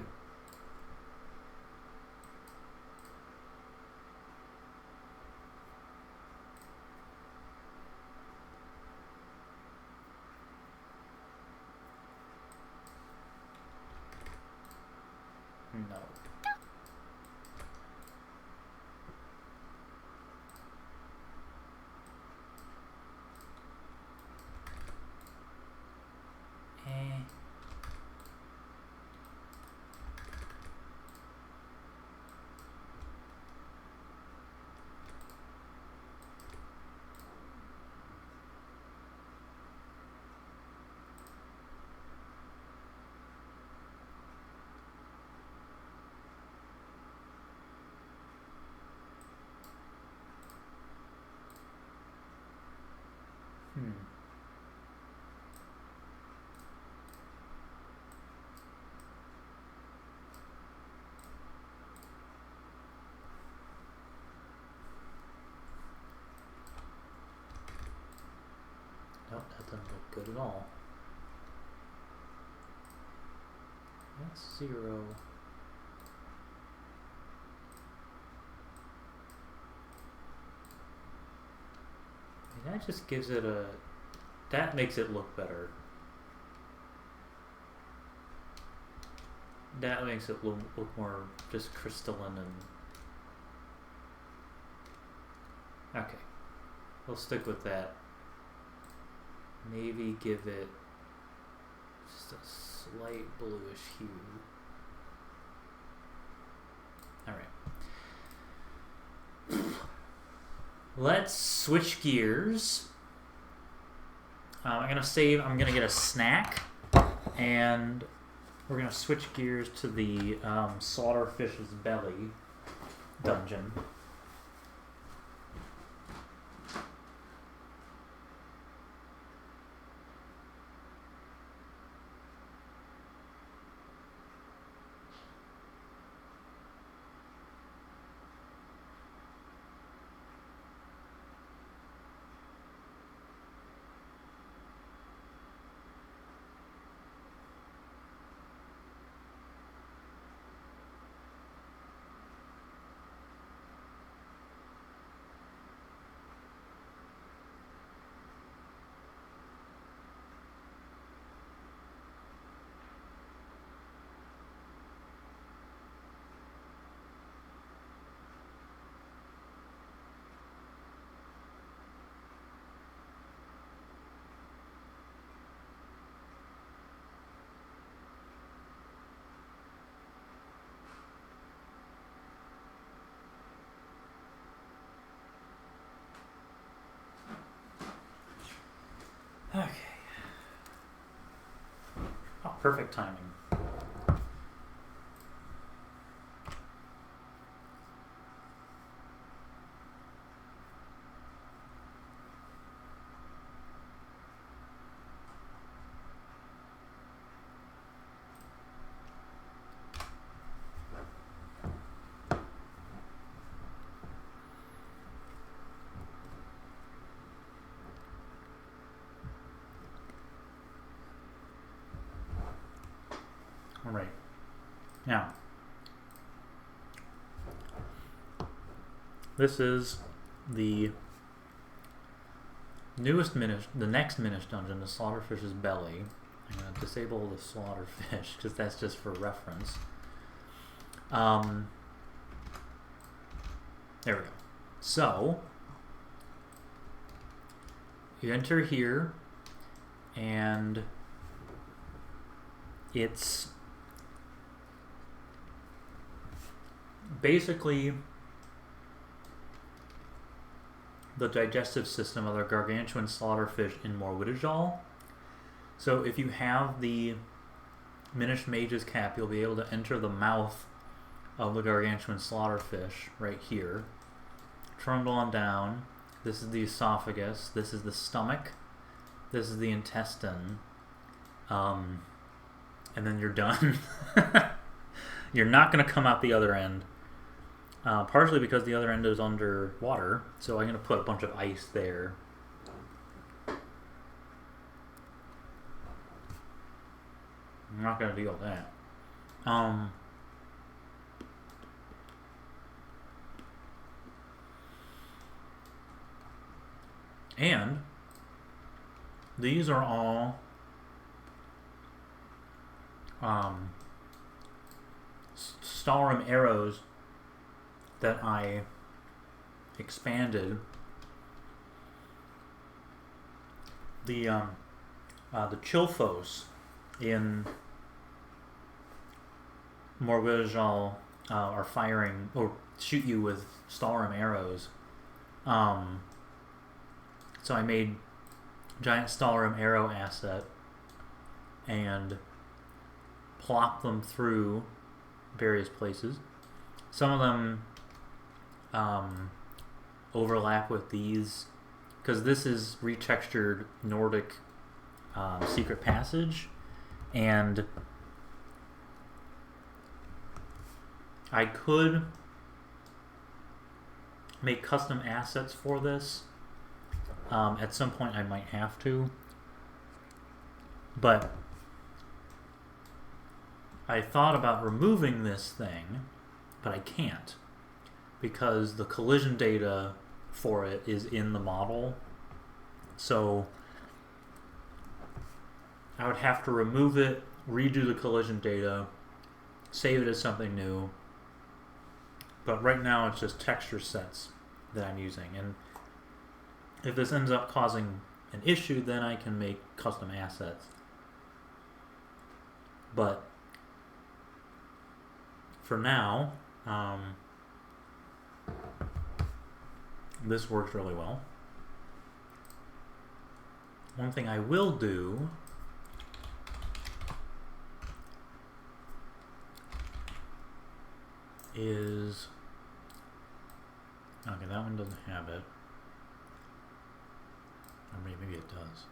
No. Nope, that doesn't look good at all. That's 0. That just gives it a... That makes it look better. That makes it look more just crystalline and... Okay. We'll stick with that. Maybe give it just a slight bluish hue. Alright. Let's switch gears. I'm gonna get a snack, and we're gonna switch gears to the Slaughterfish's Belly dungeon. perfect timing. All right. Now, this is the newest Minish, the next Minish dungeon, the Slaughterfish's Belly. I'm going to disable the Slaughterfish because that's just for reference. There we go. So, you enter here, and it's basically the digestive system of the gargantuan slaughterfish in Morwidijal. So if you have the Minish Mage's Cap, you'll be able to enter the mouth of the gargantuan slaughterfish right here. Trundle on down. This is the esophagus. This is the stomach. This is the intestine. And then you're done. You're not going to come out the other end. Partially because the other end is under water, so I'm going to put a bunch of ice there. I'm not going to deal with that. And these are all Stalrim arrows that I expanded. The Chilfos in Morwidijal are firing or shoot you with Stalrim arrows. So I made giant Stalrim arrow asset and plop them through various places. Some of them overlap with these because this is retextured Nordic secret passage, and I could make custom assets for this. At some point I might have to, but I thought about removing this thing, but I can't because the collision data for it is in the model. So I would have to remove it, redo the collision data, save it as something new. But right now it's just texture sets that I'm using. And if this ends up causing an issue, then I can make custom assets. But for now, this works really well. One thing I will do is, okay, that one doesn't have it. Or maybe it does.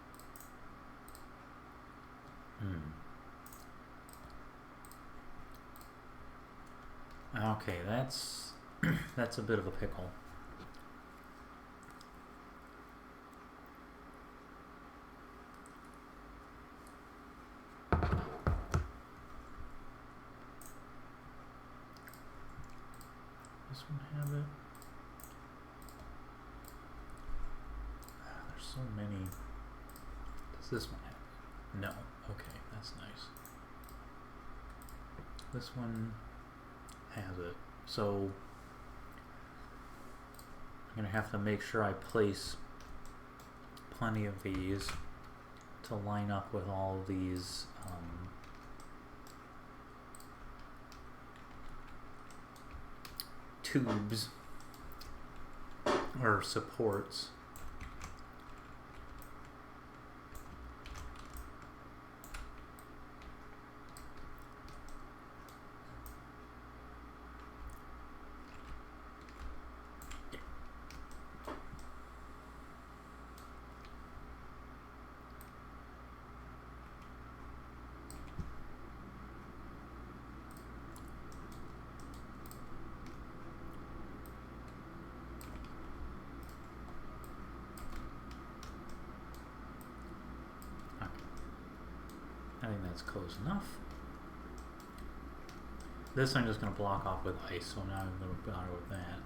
Okay, that's that's a bit of a pickle. This one have it? There's so many. Does this one have it? No. Okay, that's nice. This one has it. So I'm going to have to make sure I place plenty of these to line up with all of these tubes or supports. think that's close enough. This I'm just going to block off with ice, so now I'm going to bother with that.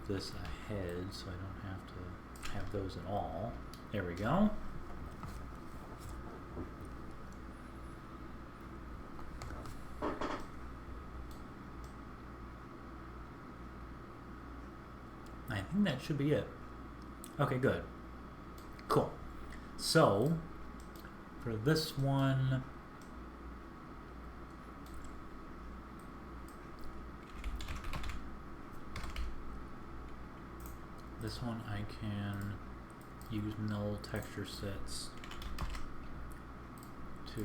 This ahead so I don't have to have those at all. There we go. I think that should be it. Okay, good. Cool. So, for this one, I can use null texture sets to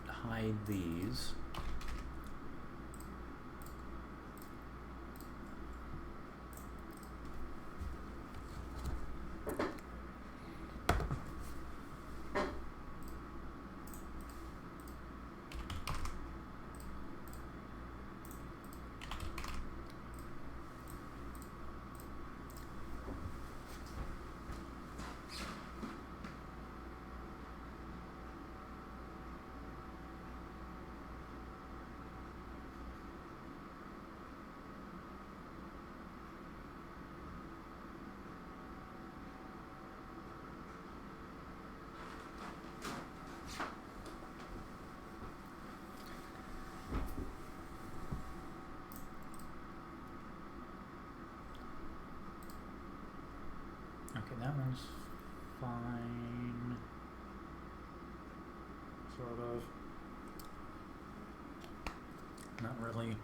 hide these. That one's fine, sort of. Not really.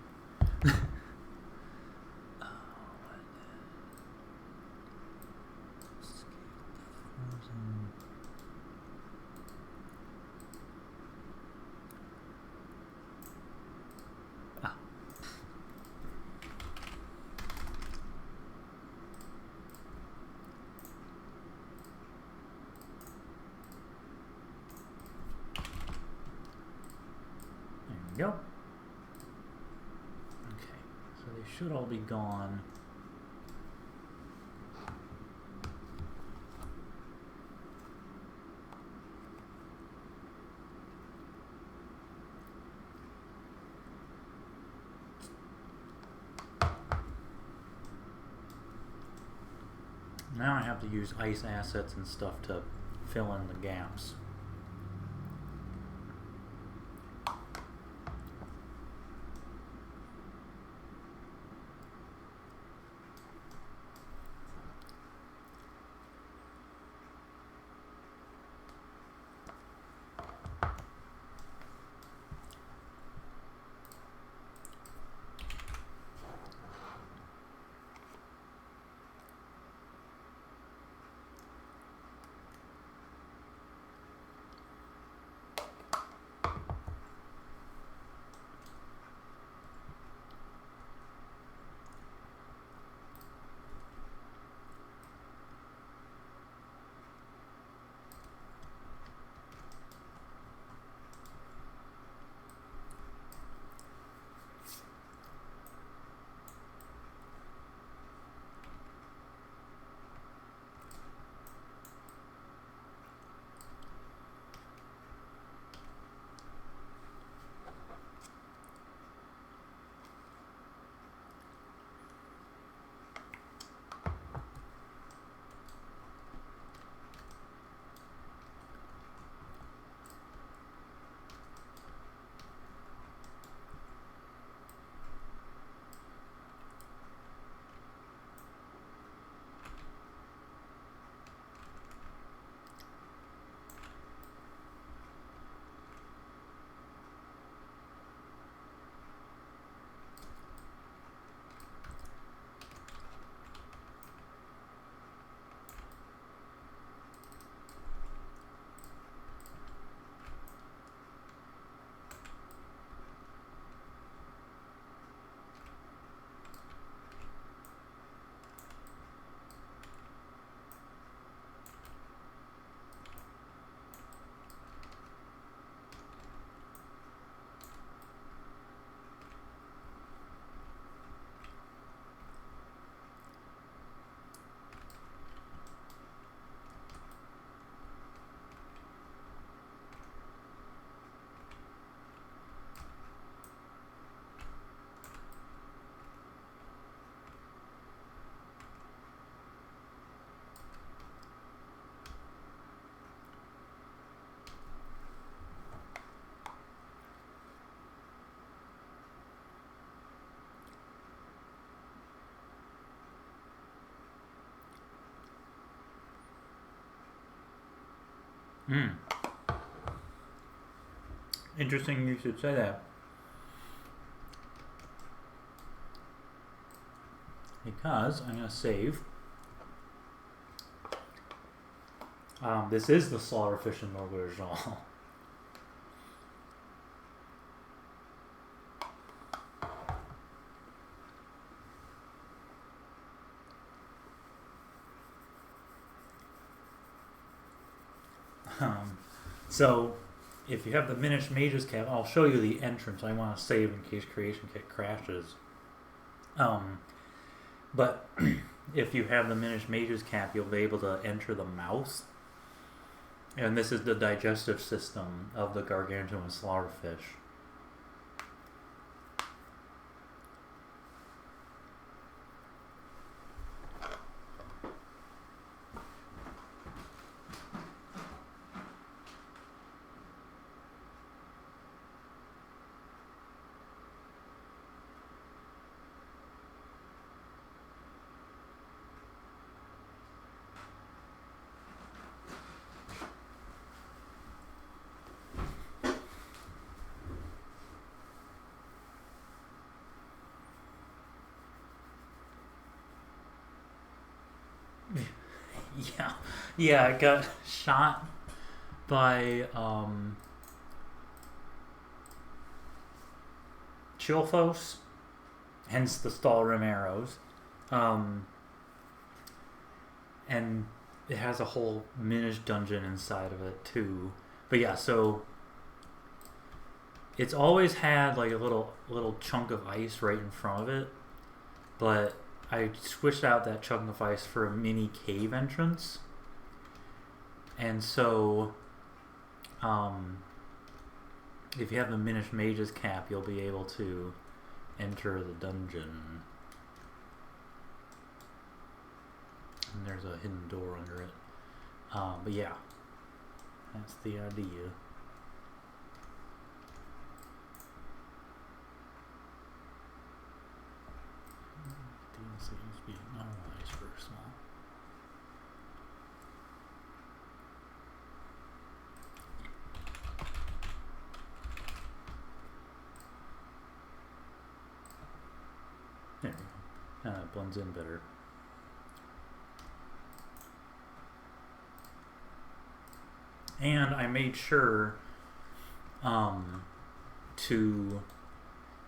Go. Okay, so they should all be gone. Now I have to use ice assets and stuff to fill in the gaps. Hmm. Interesting you should say that. Because I'm going to save. This is the Slaughterfish in mode original. So, if you have the Minish Mage's Cap, I'll show you the entrance. I want to save in case Creation Kit crashes. But if you have the Minish Mage's Cap, you'll be able to enter the mouth. And this is the digestive system of the Gargantuan Slaughterfish. Yeah, I got shot by Chilphos, hence the Stalrim arrows, and it has a whole Minish dungeon inside of it too. But yeah, so it's always had like a little chunk of ice right in front of it, but I switched out that chunk of ice for a mini cave entrance. And so, if you have the Minish Mage's Cap, you'll be able to enter the dungeon. And there's a hidden door under it. But yeah, that's the idea. DLC needs to be normalized for small. There we go. It blends in better. And I made sure to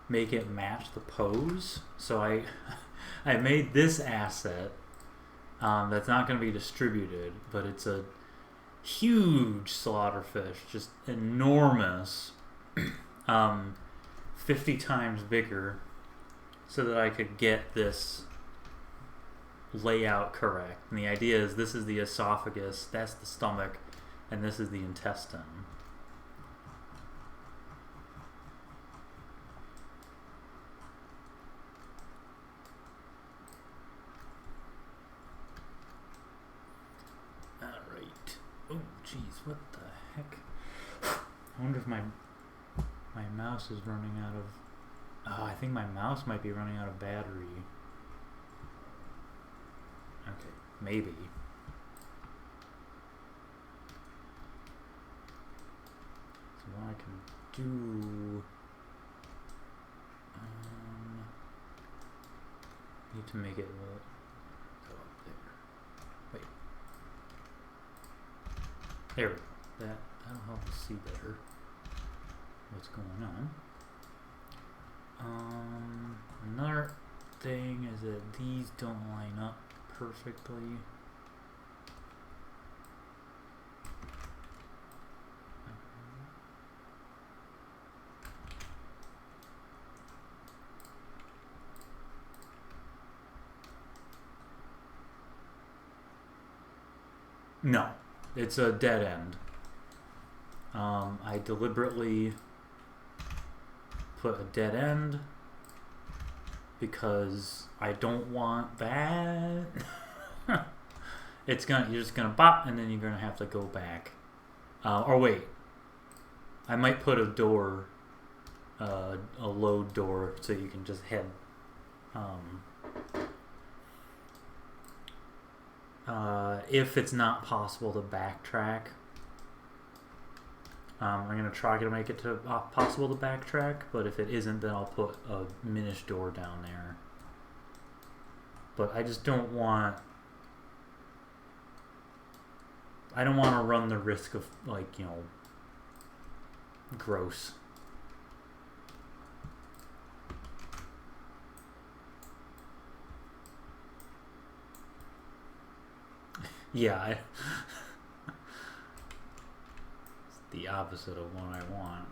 make it match the pose. So I made this asset that's not going to be distributed, but it's a huge slaughterfish, just enormous, 50 times bigger, so that I could get this layout correct. And the idea is this is the esophagus, that's the stomach, and this is the intestine. Alright. Oh, jeez, what the heck? I wonder if my mouse is running out of... Oh, I think my mouse might be running out of battery. Okay, maybe. So what I can do... need to make it go up there. Wait. There we go. That'll help us see better what's going on. Another thing is that these don't line up perfectly. No, it's a dead end. I deliberately put a dead end because I don't want that. You're just gonna bop and then you're gonna have to go back. Or wait, I might put a door, a load door, so you can just head. If it's not possible to backtrack, I'm going to try to make it to possible to backtrack, but if it isn't, then I'll put a Minish door down there. But I just don't want... I don't want to run the risk of, like, you know, gross. Yeah, it's the opposite of what I want.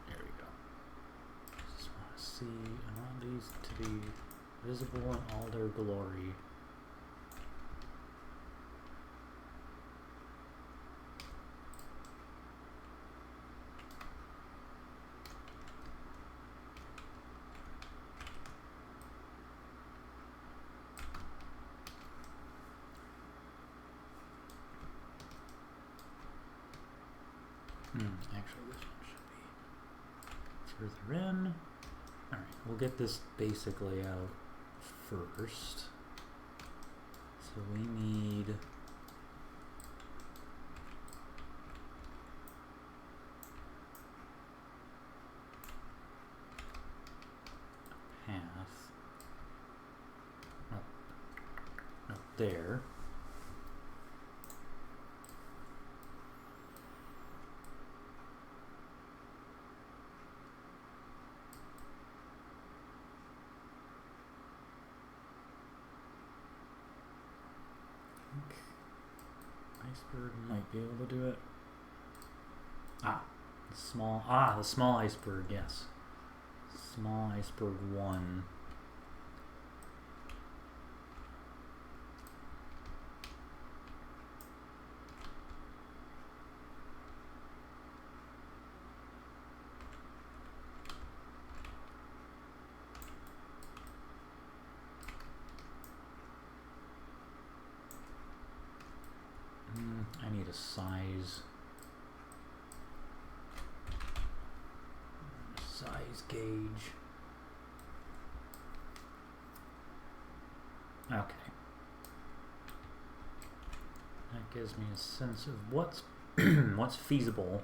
There we go. Just want to see, I want these to be visible in all their glory. Actually, this one should be further in. Alright, we'll get this basic layout first. So we need... a path up there. Iceberg might be able to do it. The small iceberg, yes. Small iceberg 1. I need a size gauge. Okay. That gives me a sense of what's what's feasible.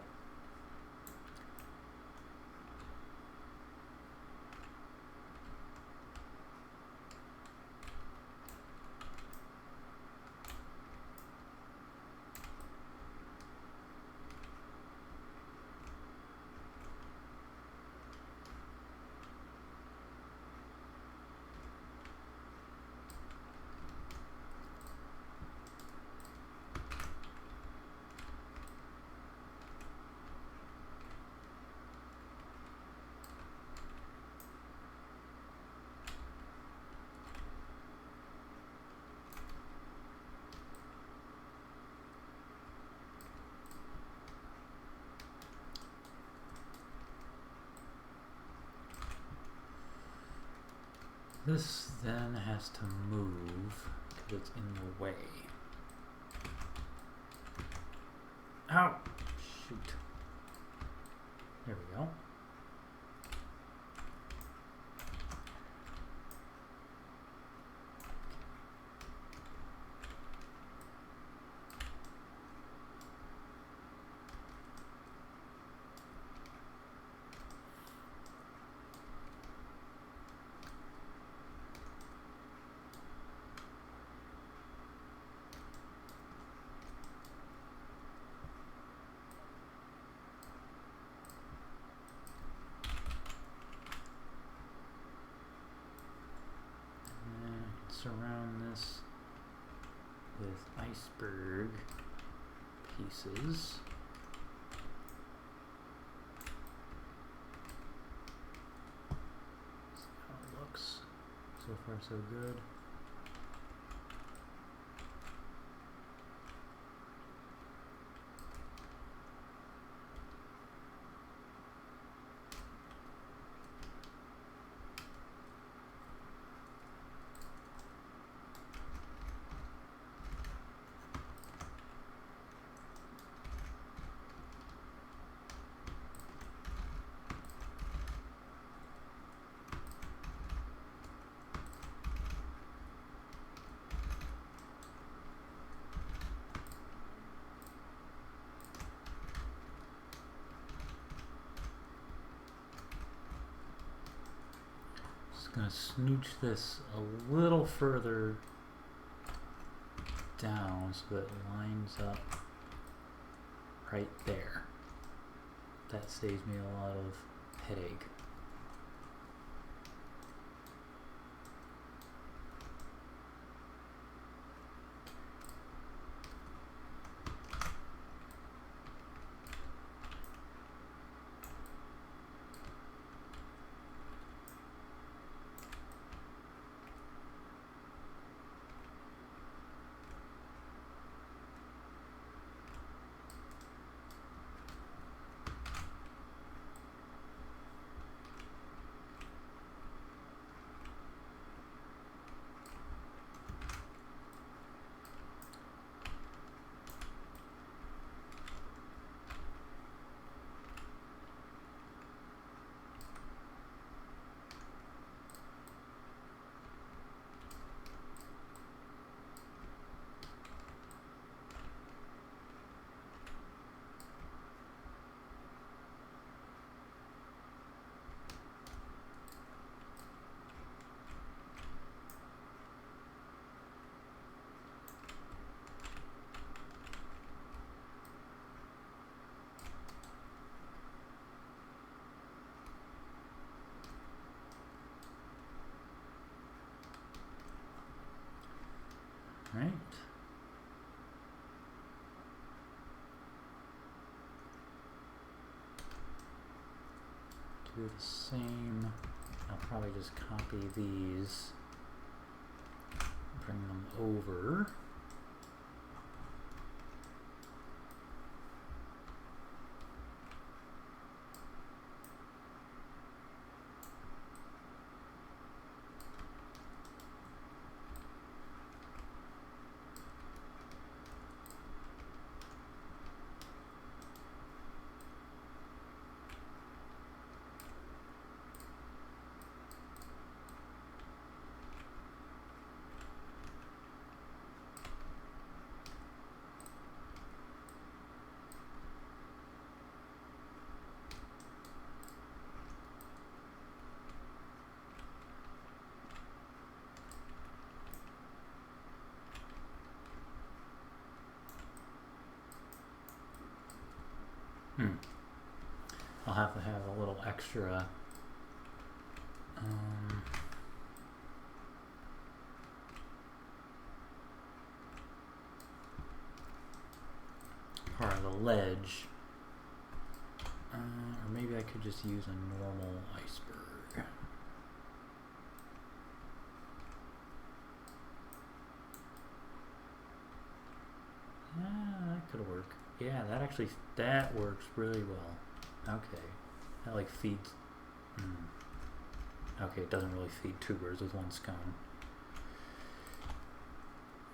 This then has to move because it's in the way. Ow! Shoot. There we go. Surround this with iceberg pieces. See how it looks. So far, so good. Just gonna snooch this a little further down so that it lines up right there. That saves me a lot of headache. Right. Do the same. I'll probably just copy these, bring them over. I'll have to have a little extra part of the ledge, or maybe I could just use a normal iceberg. Yeah, that could work. Yeah, that works really well. Okay, that like feeds. Okay, it doesn't really feed two birds with one stone.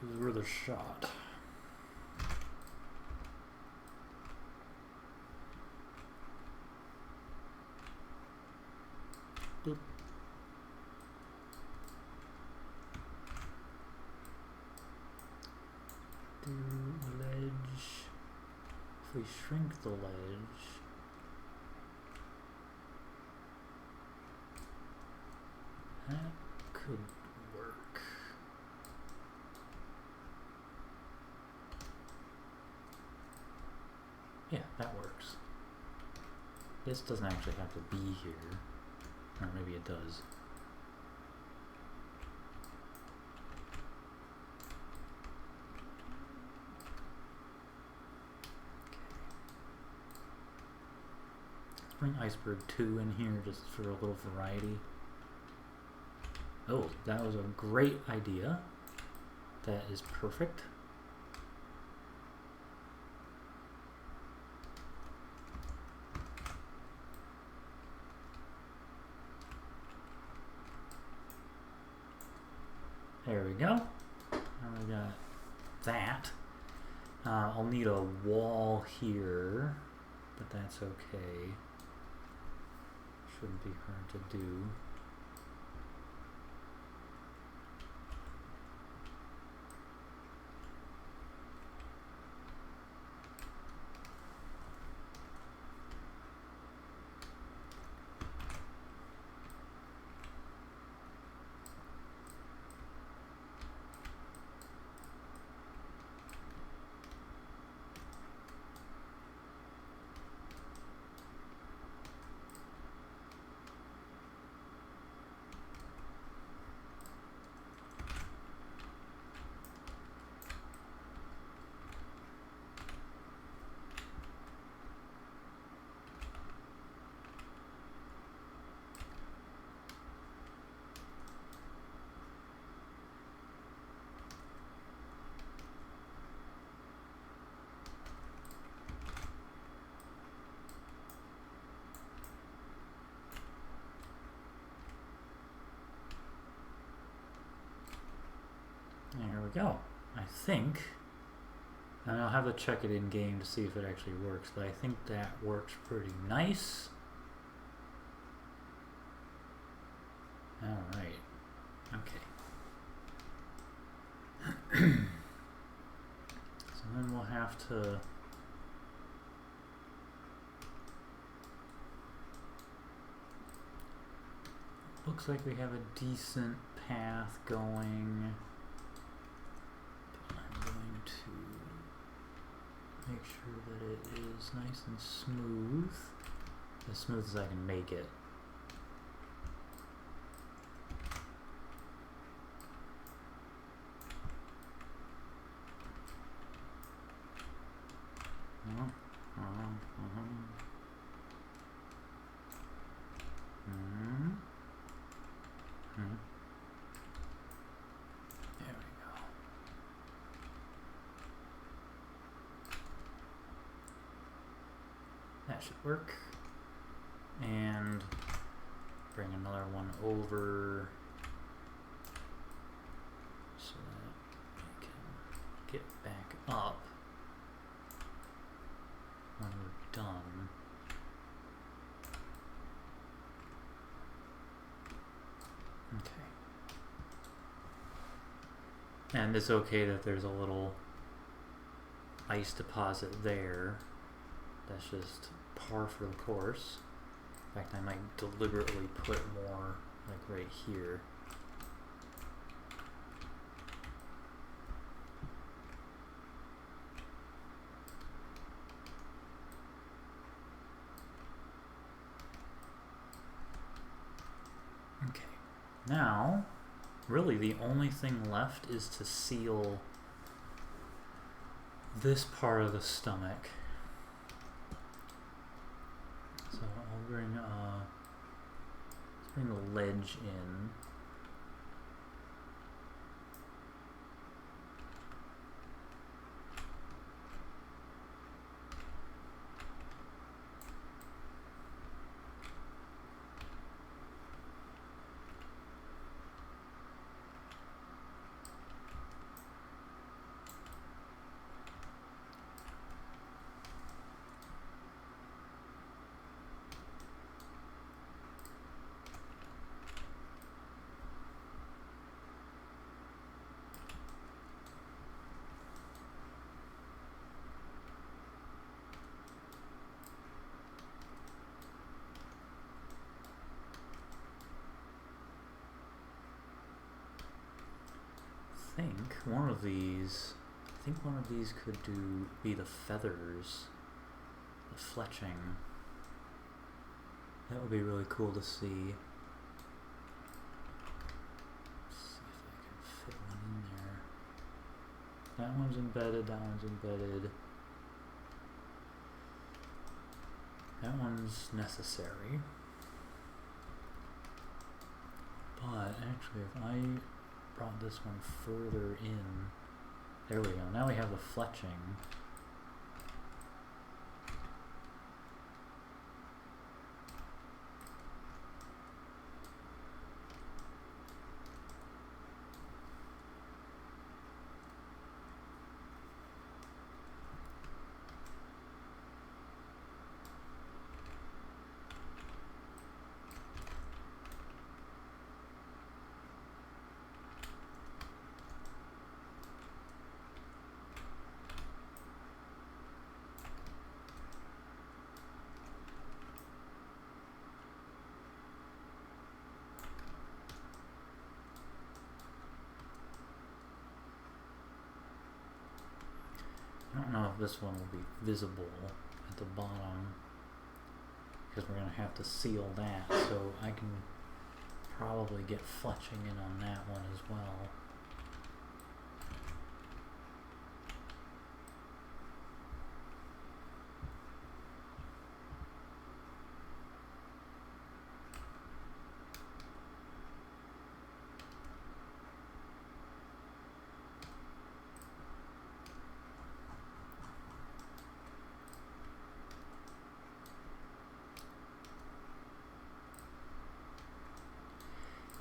It was worth a shot. Boop. Do ledge. If we shrink the ledge, that could work. Yeah, that works. This doesn't actually have to be here, or maybe it does. Bring iceberg 2 in here just for a little variety. Oh, that was a great idea. That is perfect. There we go. Now we got that. I'll need a wall here, but that's okay. Shouldn't be hard to do. There we go. I think, and I'll have to check it in game to see if it actually works, but I think that works pretty nice. Alright. Okay. So then we'll have to looks like we have a decent path going. I'm going to make sure that it is nice and smooth. As smooth as I can make it. There we go. That should work. And bring another one over so that we can get back up when we're done. Okay. And it's okay that there's a little ice deposit there. That's just par for the course. In fact, I might deliberately put more like right here. Okay, now really the only thing left is to seal this part of the stomach. So I'll bring let's bring the ledge in. I think one of these could be the feathers, the fletching. That would be really cool to see. Let's see if I can fit one in there. That one's embedded, that one's embedded. That one's necessary. But actually if I brought this one further in. There we go. Now we have the fletching. I don't know if this one will be visible at the bottom because we're going to have to seal that, so I can probably get fletching in on that one as well.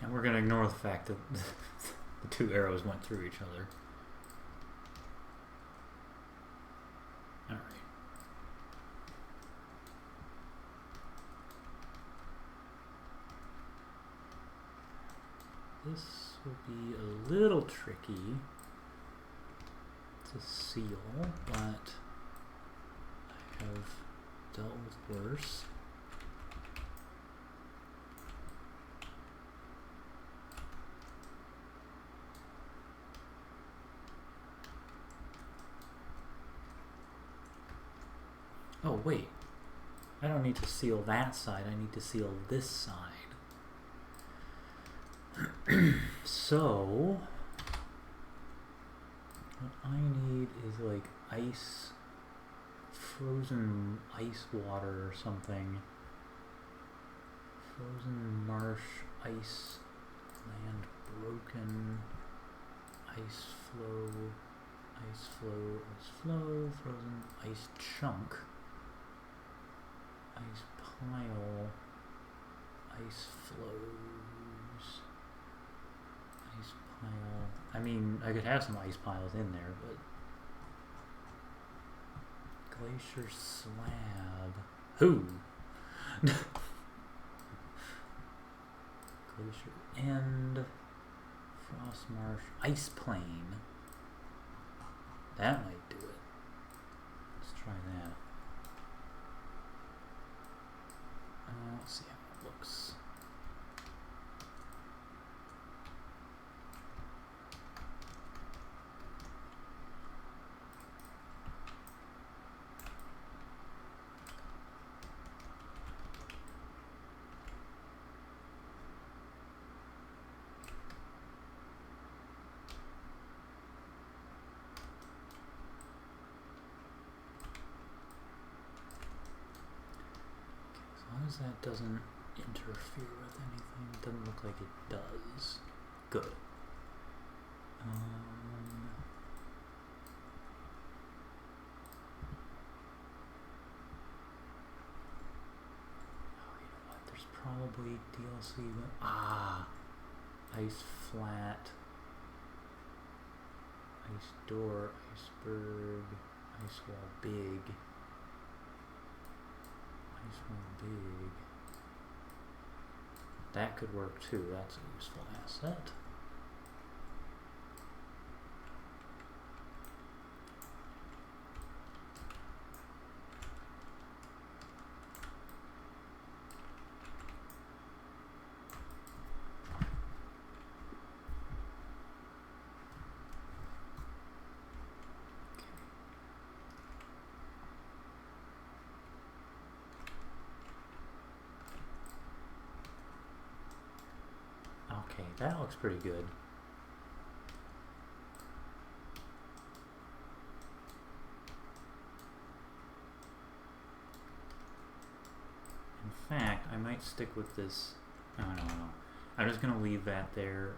And we're going to ignore the fact that The two arrows went through each other. Alright. This will be a little tricky to seal, but I have dealt with worse. Oh wait, I don't need to seal that side, I need to seal this side. So, what I need is like ice, frozen ice water or something. Frozen marsh, ice, land broken, ice flow, ice flow, ice flow, frozen ice chunk, ice pile, ice flows, ice pile. I mean, I could have some ice piles in there, but glacier slab. Who? Glacier end, frost marsh, ice plain. That might do it. Let's try that. Let's see how it looks. That doesn't interfere with anything. It doesn't look like it does. Good. Oh, you know what? There's probably DLC. Ice flat, ice door, iceberg, ice wall big. Ice wall big. That could work too. That's a useful asset. Okay, that looks pretty good. In fact, I might stick with this. No. I'm just gonna leave that there.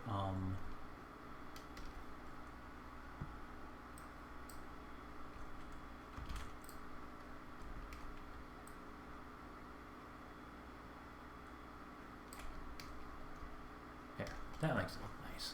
That makes it look nice.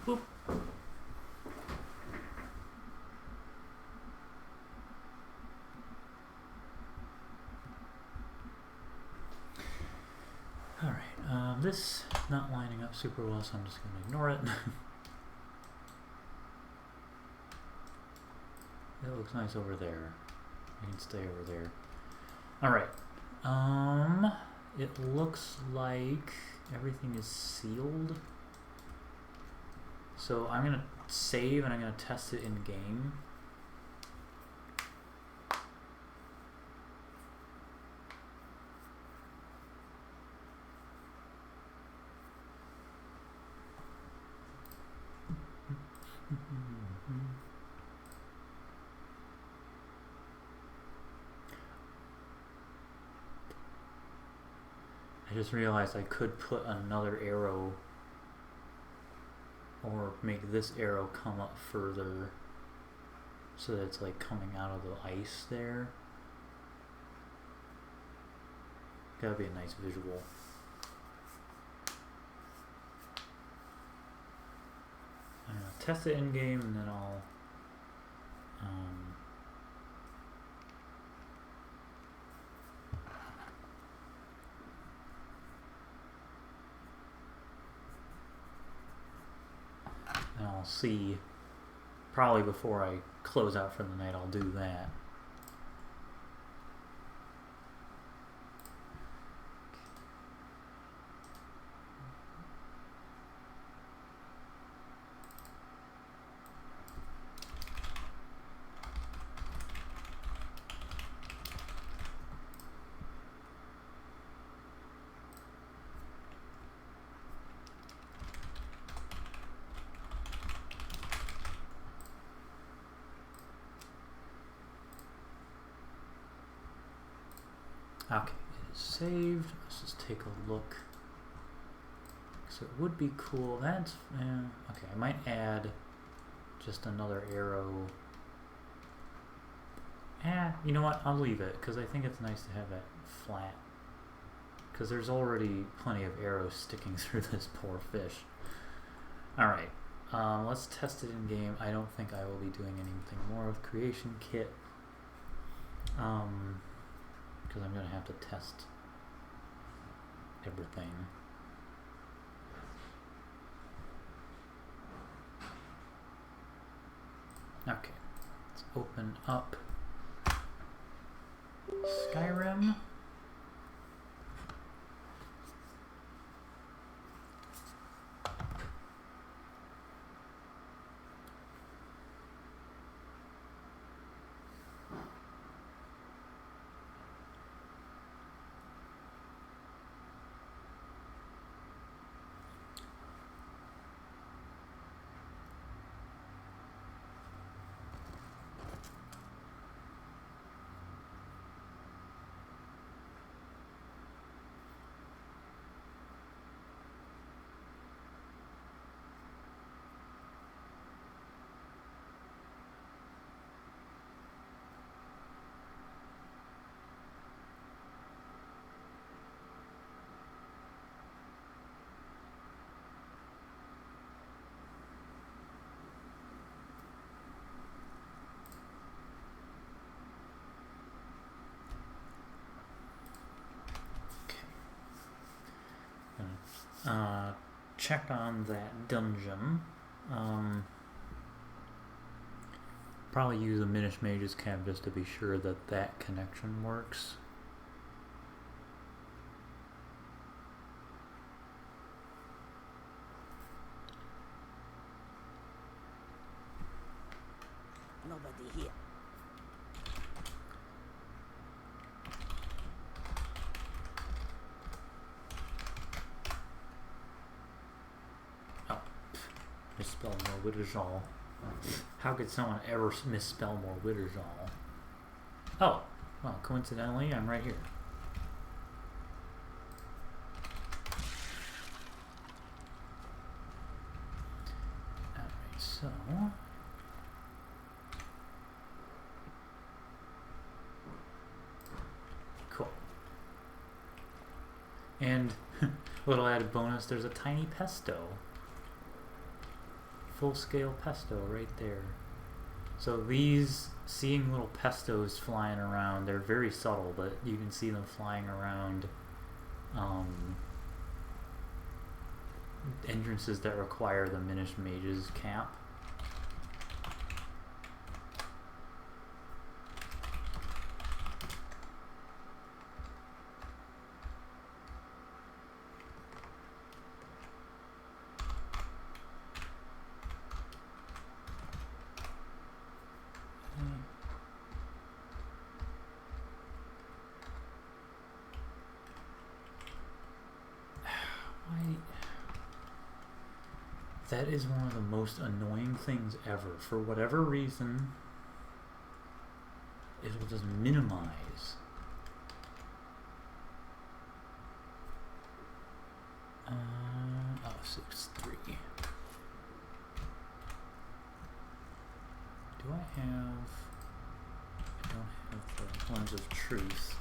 Boop. Alright, this not lining up super well, so I'm just going to ignore it. It looks nice over there. I can stay over there. Alright. It looks like everything is sealed. So I'm going to save and I'm going to test it in game. I just realized I could put another arrow or make this arrow come up further so that it's like coming out of the ice there. That'd be a nice visual. I'm gonna test it in game and then I'll see, probably before I close out for the night, I'll do that. Okay, it is saved. Let's just take a look. So it would be cool. That's okay. I might add just another arrow. You know what? I'll leave it because I think it's nice to have that flat. Because there's already plenty of arrows sticking through this poor fish. All right, let's test it in game. I don't think I will be doing anything more with Creation Kit. Because I'm going to have to test everything. Okay, let's open up Skyrim. Check on that dungeon. Probably use a Minish Mage's Cab just to be sure that that connection works. Nobody here. Misspelled more Widdersall. How could someone ever misspell more Widdersall? Oh, well, coincidentally, I'm right here. Alright, so... Cool. And, little added bonus, there's a tiny pesto. Full-scale pesto right there. So these, seeing little pestos flying around, they're very subtle, but you can see them flying around entrances that require the Minish Mage's Cap. That is one of the most annoying things ever. For whatever reason, it will just minimize. Oh, 6.3. Do I have... I don't have the Lens of Truth.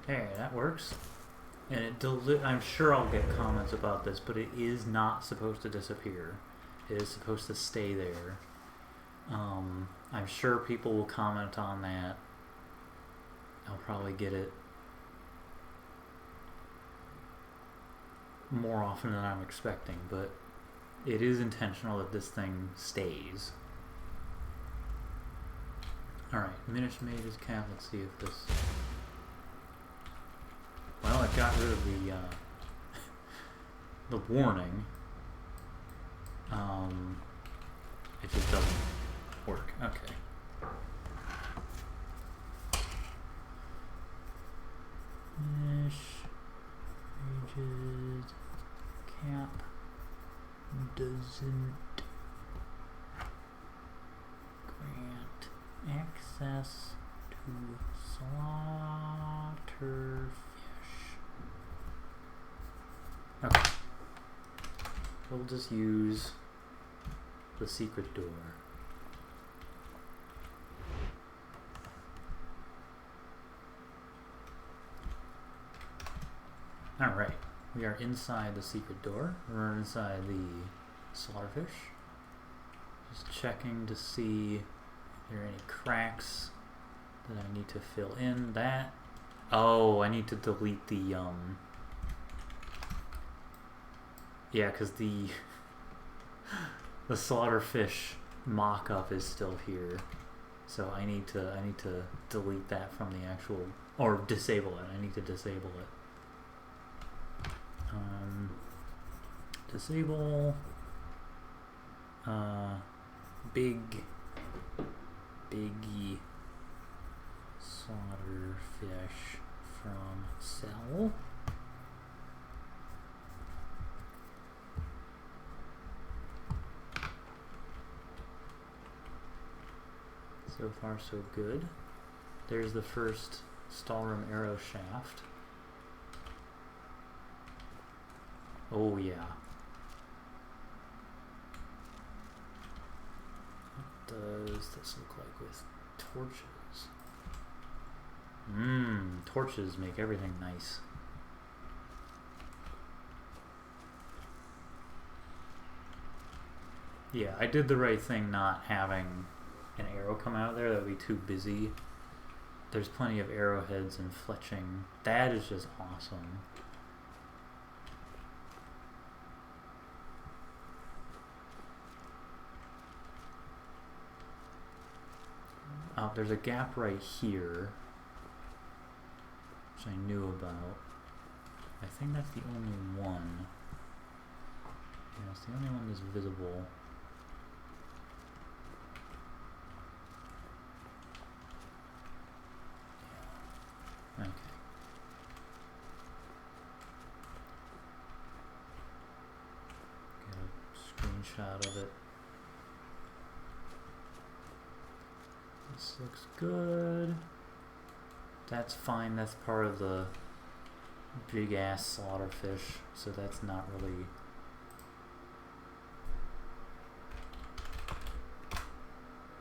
Hey, that works. And it I'm sure I'll get comments about this, but it is not supposed to disappear. It is supposed to stay there. I'm sure people will comment on that. I'll probably get it more often than I'm expecting, but it is intentional that this thing stays. Alright, Minish Mage's Cap. Let's see if this... Well, it got rid of the the warning. It just doesn't work. Okay. Finish Mage's Cap doesn't grant access to Slaughterfish. Okay. We'll just use the secret door. Alright. We are inside the secret door. We're inside the Slaughterfish. Just checking to see if there are any cracks that I need to fill in. That... Oh, I need to delete the, Yeah, because the Slaughterfish mock-up is still here, so I need to delete that from the actual, or disable it. I need to disable it. Disable biggie Slaughterfish from cell. So far, so good. There's the first Stalrim arrow shaft. Oh yeah. What does this look like with torches? Torches make everything nice. Yeah, I did the right thing not having an arrow come out there. That would be too busy. There's plenty of arrowheads and fletching. That is just awesome. Oh, there's a gap right here, which I knew about. I think that's the only one. Yeah, it's the only one that's visible. Okay. Get a screenshot of it. This looks good. That's fine. That's part of the big ass Slaughterfish, so that's not really...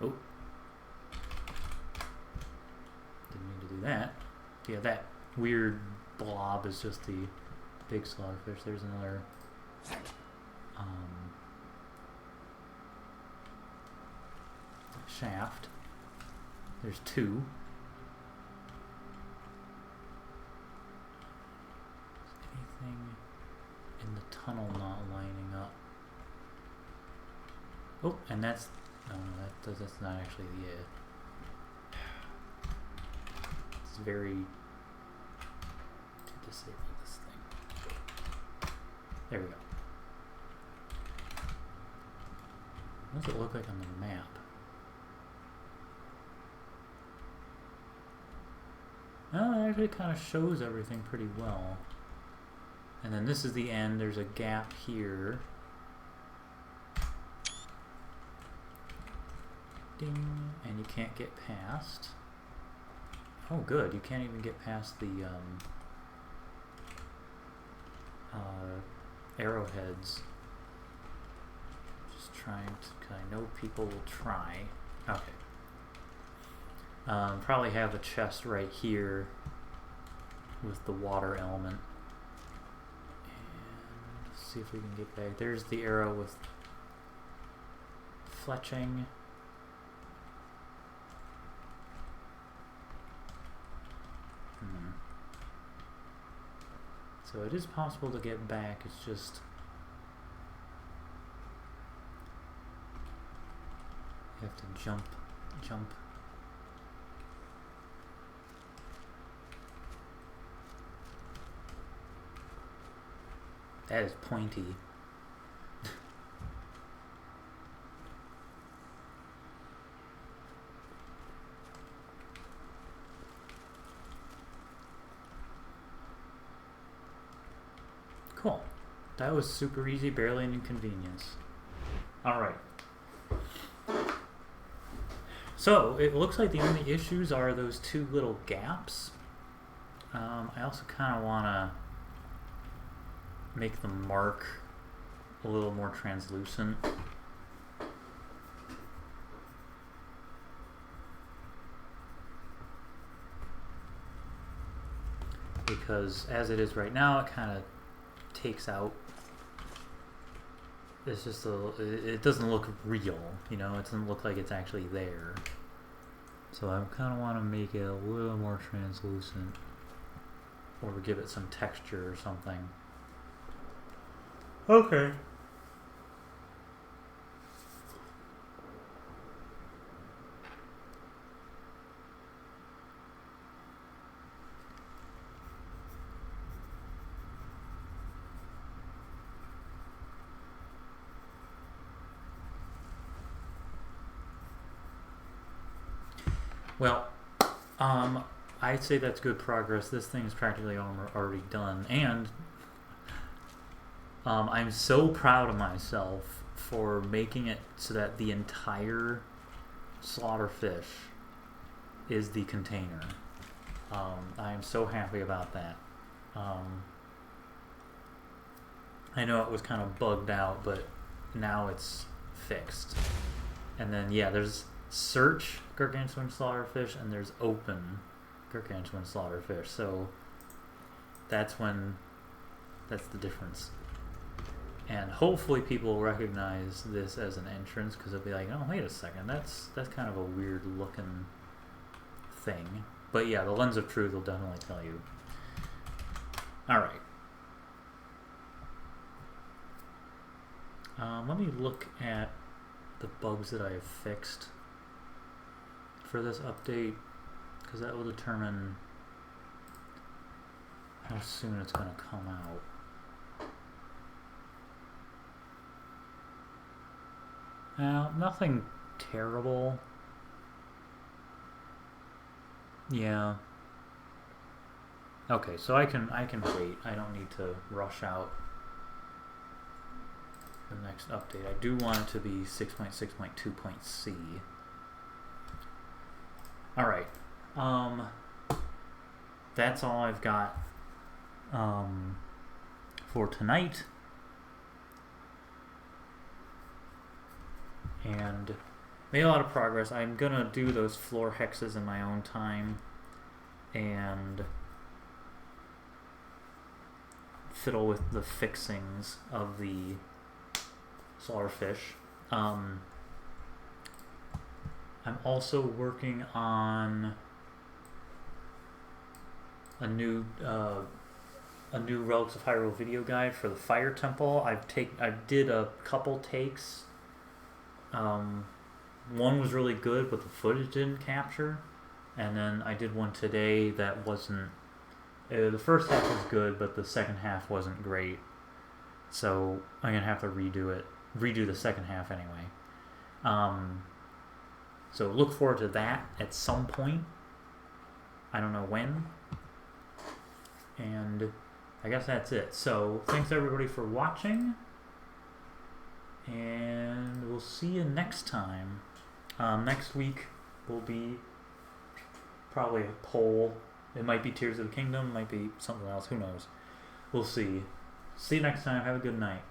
Oh. Didn't mean to do that. Yeah, that weird blob is just the big Slaughterfish. There's another shaft. There's two. Is anything in the tunnel not lining up? Oh, and that's... No, that's not actually the... It's very... to disable this thing. There we go. What does it look like on the map? Oh, it actually kind of shows everything pretty well. And then this is the end. There's a gap here. Ding. And you can't get past. Oh, good. You can't even get past the arrowheads. Just trying to, because I know people will try. Okay. Probably have a chest right here with the water element. And let's see if we can get back. There's the arrow with fletching. So it is possible to get back, it's just you have to jump. That is pointy. Cool. That was super easy, barely an inconvenience. Alright. So, it looks like the only issues are those two little gaps. I also kind of want to make the mark a little more translucent. Because as it is right now, it kind of takes out. It's just it doesn't look real, you know, it doesn't look like it's actually there. So I kind of want to make it a little more translucent, or give it some texture or something. Okay. Well, I'd say that's good progress. This thing is practically already done, and I'm so proud of myself for making it so that the entire Slaughterfish is the container. I am so happy about that. I know it was kind of bugged out, but now it's fixed. And then, yeah, there's search gargantuan slaughterfish and there's open gargantuan slaughterfish, so that's the difference. And hopefully people will recognize this as an entrance, because they'll be like, oh, wait a second, that's kind of a weird looking thing. But yeah, the lens of truth will definitely tell you. Alright. Let me look at the bugs that I have fixed for this update, because that will determine how soon it's going to come out. Now, nothing terrible. Yeah. Okay, so I can wait. I don't need to rush out the next update. I do want it to be 6.6.2.c. Alright. That's all I've got for tonight. And made a lot of progress. I'm gonna do those floor hexes in my own time and fiddle with the fixings of the Slaughterfish. I'm also working on a new Relics of Hyrule video guide for the Fire Temple. I did a couple takes. One was really good, but the footage didn't capture. And then I did one today that wasn't. The first half was good, but the second half wasn't great. So I'm gonna have to redo the second half anyway. So look forward to that at some point. I don't know when. And I guess that's it. So thanks everybody for watching. And we'll see you next time. Next week will be probably a poll. It might be Tears of the Kingdom, might be something else. Who knows? We'll see. See you next time. Have a good night.